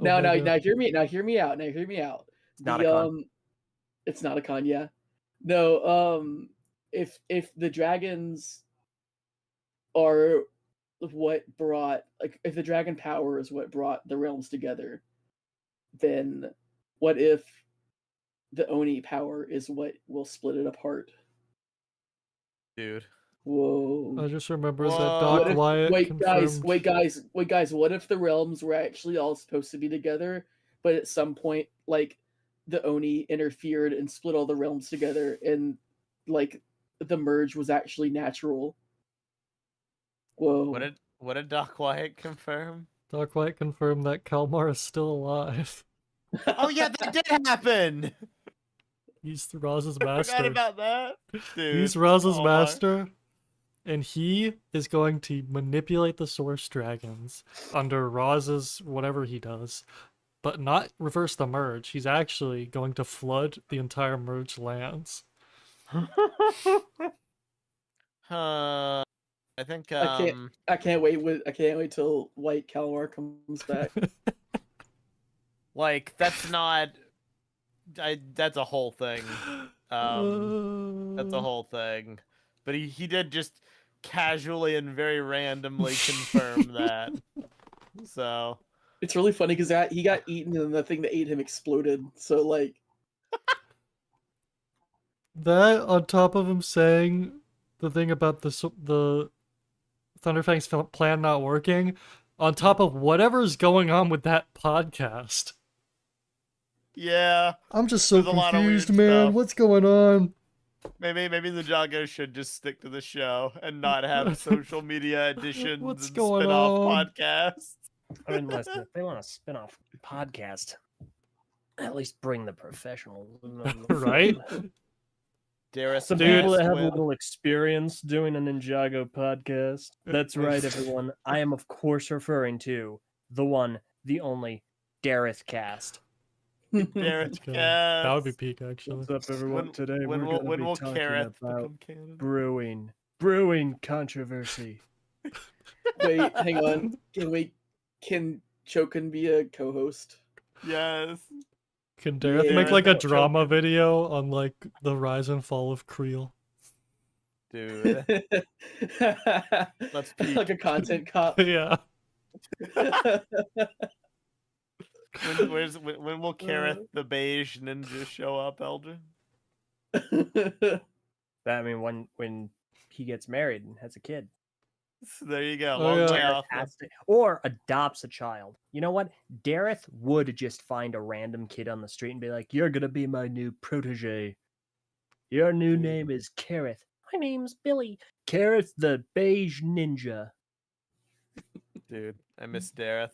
Now hear me out. It's not a con. It's not a con. Yeah. No. If the dragons are what brought, like, if the dragon power is what brought the realms together, then what if the Oni power is what will split it apart? Dude. Whoa. I just remembered that Whoa. Doc Wyatt Wait, confirmed... guys, what if the realms were actually all supposed to be together, but at some point, like, the Oni interfered and split all the realms together, and, like, the merge was actually natural? Whoa. What did Doc Wyatt confirm? Doc Wyatt confirmed that Kalmar is still alive. Oh yeah, that did happen! He's Roz's master. I forgot about that. Dude, He's Roz's master, and he is going to manipulate the source dragons under Roz's whatever he does, but not reverse the merge. He's actually going to flood the entire merged lands. I think I can't wait till White Kalmar comes back. like that's not that's a whole thing. That's a whole thing. But he did just casually and very randomly confirm that. So it's really funny because he got eaten and the thing that ate him exploded. So, like, that on top of him saying the thing about the Thunderfang's plan not working, on top of whatever's going on with that podcast. yeah, I'm just so confused, man. Stuff. What's going on? Maybe Ninjago should just stick to the show and not have social media editions and spin-off podcasts. I mean, listen, if they want a spin-off podcast, at least bring the professionals. Right? Some people that have a little experience doing a Ninjago podcast. That's right, everyone. I am, of course, referring to the one, the only, DarethCast. DarethCast. That would be peak, actually. What's up, everyone? Today we're going to be talking about brewing controversy. Wait, hang on. Can Chokin be a co-host? Yes. Can Dareth make like a drama video on like the rise and fall of Creel? Dude. Let's peek. Like a content cop. Yeah. When will Kareth the beige ninja show up, Elder? I mean, when he gets married and has a kid. So there you go. Oh, Long yeah. way Dareth off. has to- or adopts a child. You know what? Dareth would just find a random kid on the street and be like, "You're gonna be my new protege. Your new Dude. name is Kareth. My name's Billy. Kareth the beige ninja." Dude, I miss Dareth.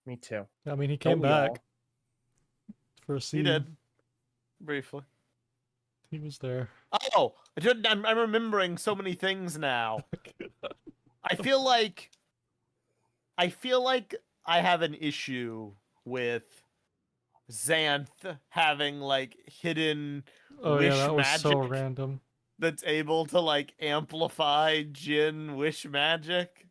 Me too. I mean, he Don't came we back all? for a scene. He did. Briefly. He was there. Oh, I'm remembering so many things now. I feel like I have an issue with Xanth having like hidden Oh wish yeah, that was so magic random. that's able to like amplify Jin wish magic.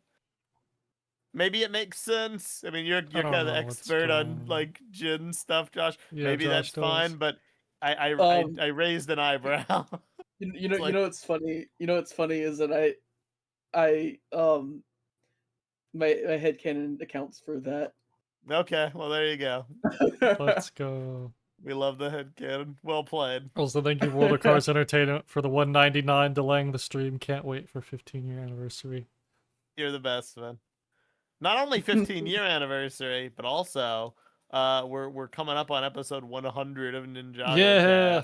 Maybe it makes sense. I mean, you're don't kind of the know what's expert going on on. like Jin stuff, Josh. Yeah, Maybe Josh that's does. fine, but I raised an eyebrow. You know, Like- you know what's funny? You know what's funny is that my headcanon accounts for that. Okay, well there you go. Let's go. We love the headcanon. Well played. Also, thank you, World of Cars Entertainment, for the 199 delaying the stream. Can't wait for 15-year anniversary. You're the best, man. Not only 15-year anniversary, but also we're coming up on episode 100 of Ninjago. Yeah.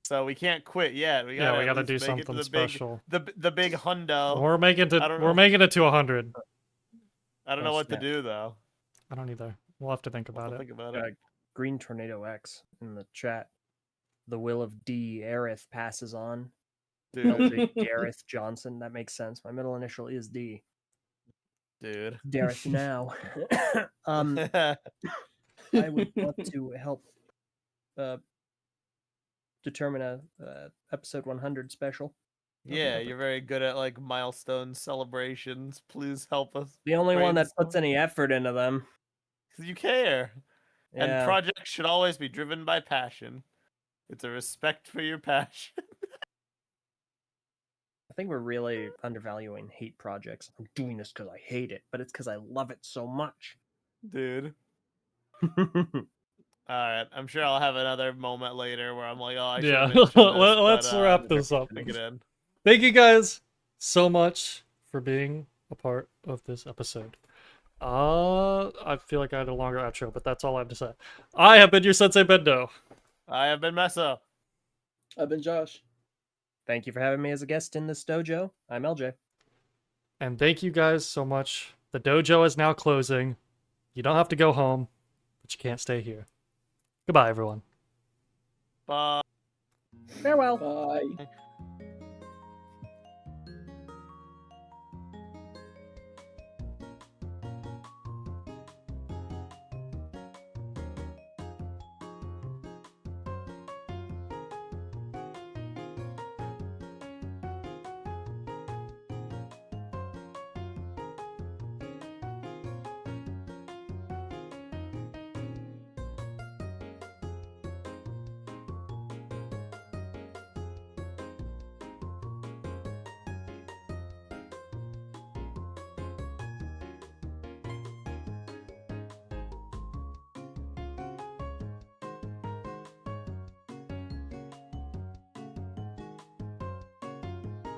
So we can't quit yet. We Yeah, gotta we at gotta least do make it to something the special. the big hundo. We're making I don't know. it to 100. I don't know Oh, what snap. to do though. I don't either. We'll have to think We'll about have to it. think about it. Green Tornado X in the chat. The will of D. Aerith passes on. Dude, LJ Gareth Johnson. That makes sense. My middle initial is D. dude. Dareth now. I would want to help determine a episode 100 special. Yeah, you're very good at like milestone celebrations. Please help us. The only one that puts brainstorm. any effort into them. 'Cause you care. And Yeah. projects should always be driven by passion. It's a respect for your passion. I think we're really undervaluing hate projects. I'm doing this because I hate it, but it's because I love it so much. Dude. Alright, I'm sure I'll have another moment later where I'm like, oh, I should Yeah, have mentioned this, let's but, wrap this up. Bring it in. Thank you guys so much for being a part of this episode. I feel like I had a longer outro, but that's all I have to say. I have been your Sensei Bendo. I have been Messa. I've been Josh. Thank you for having me as a guest in this dojo. I'm LJ. And thank you guys so much. The dojo is now closing. You don't have to go home, but you can't stay here. Goodbye, everyone. Bye. Farewell. Bye.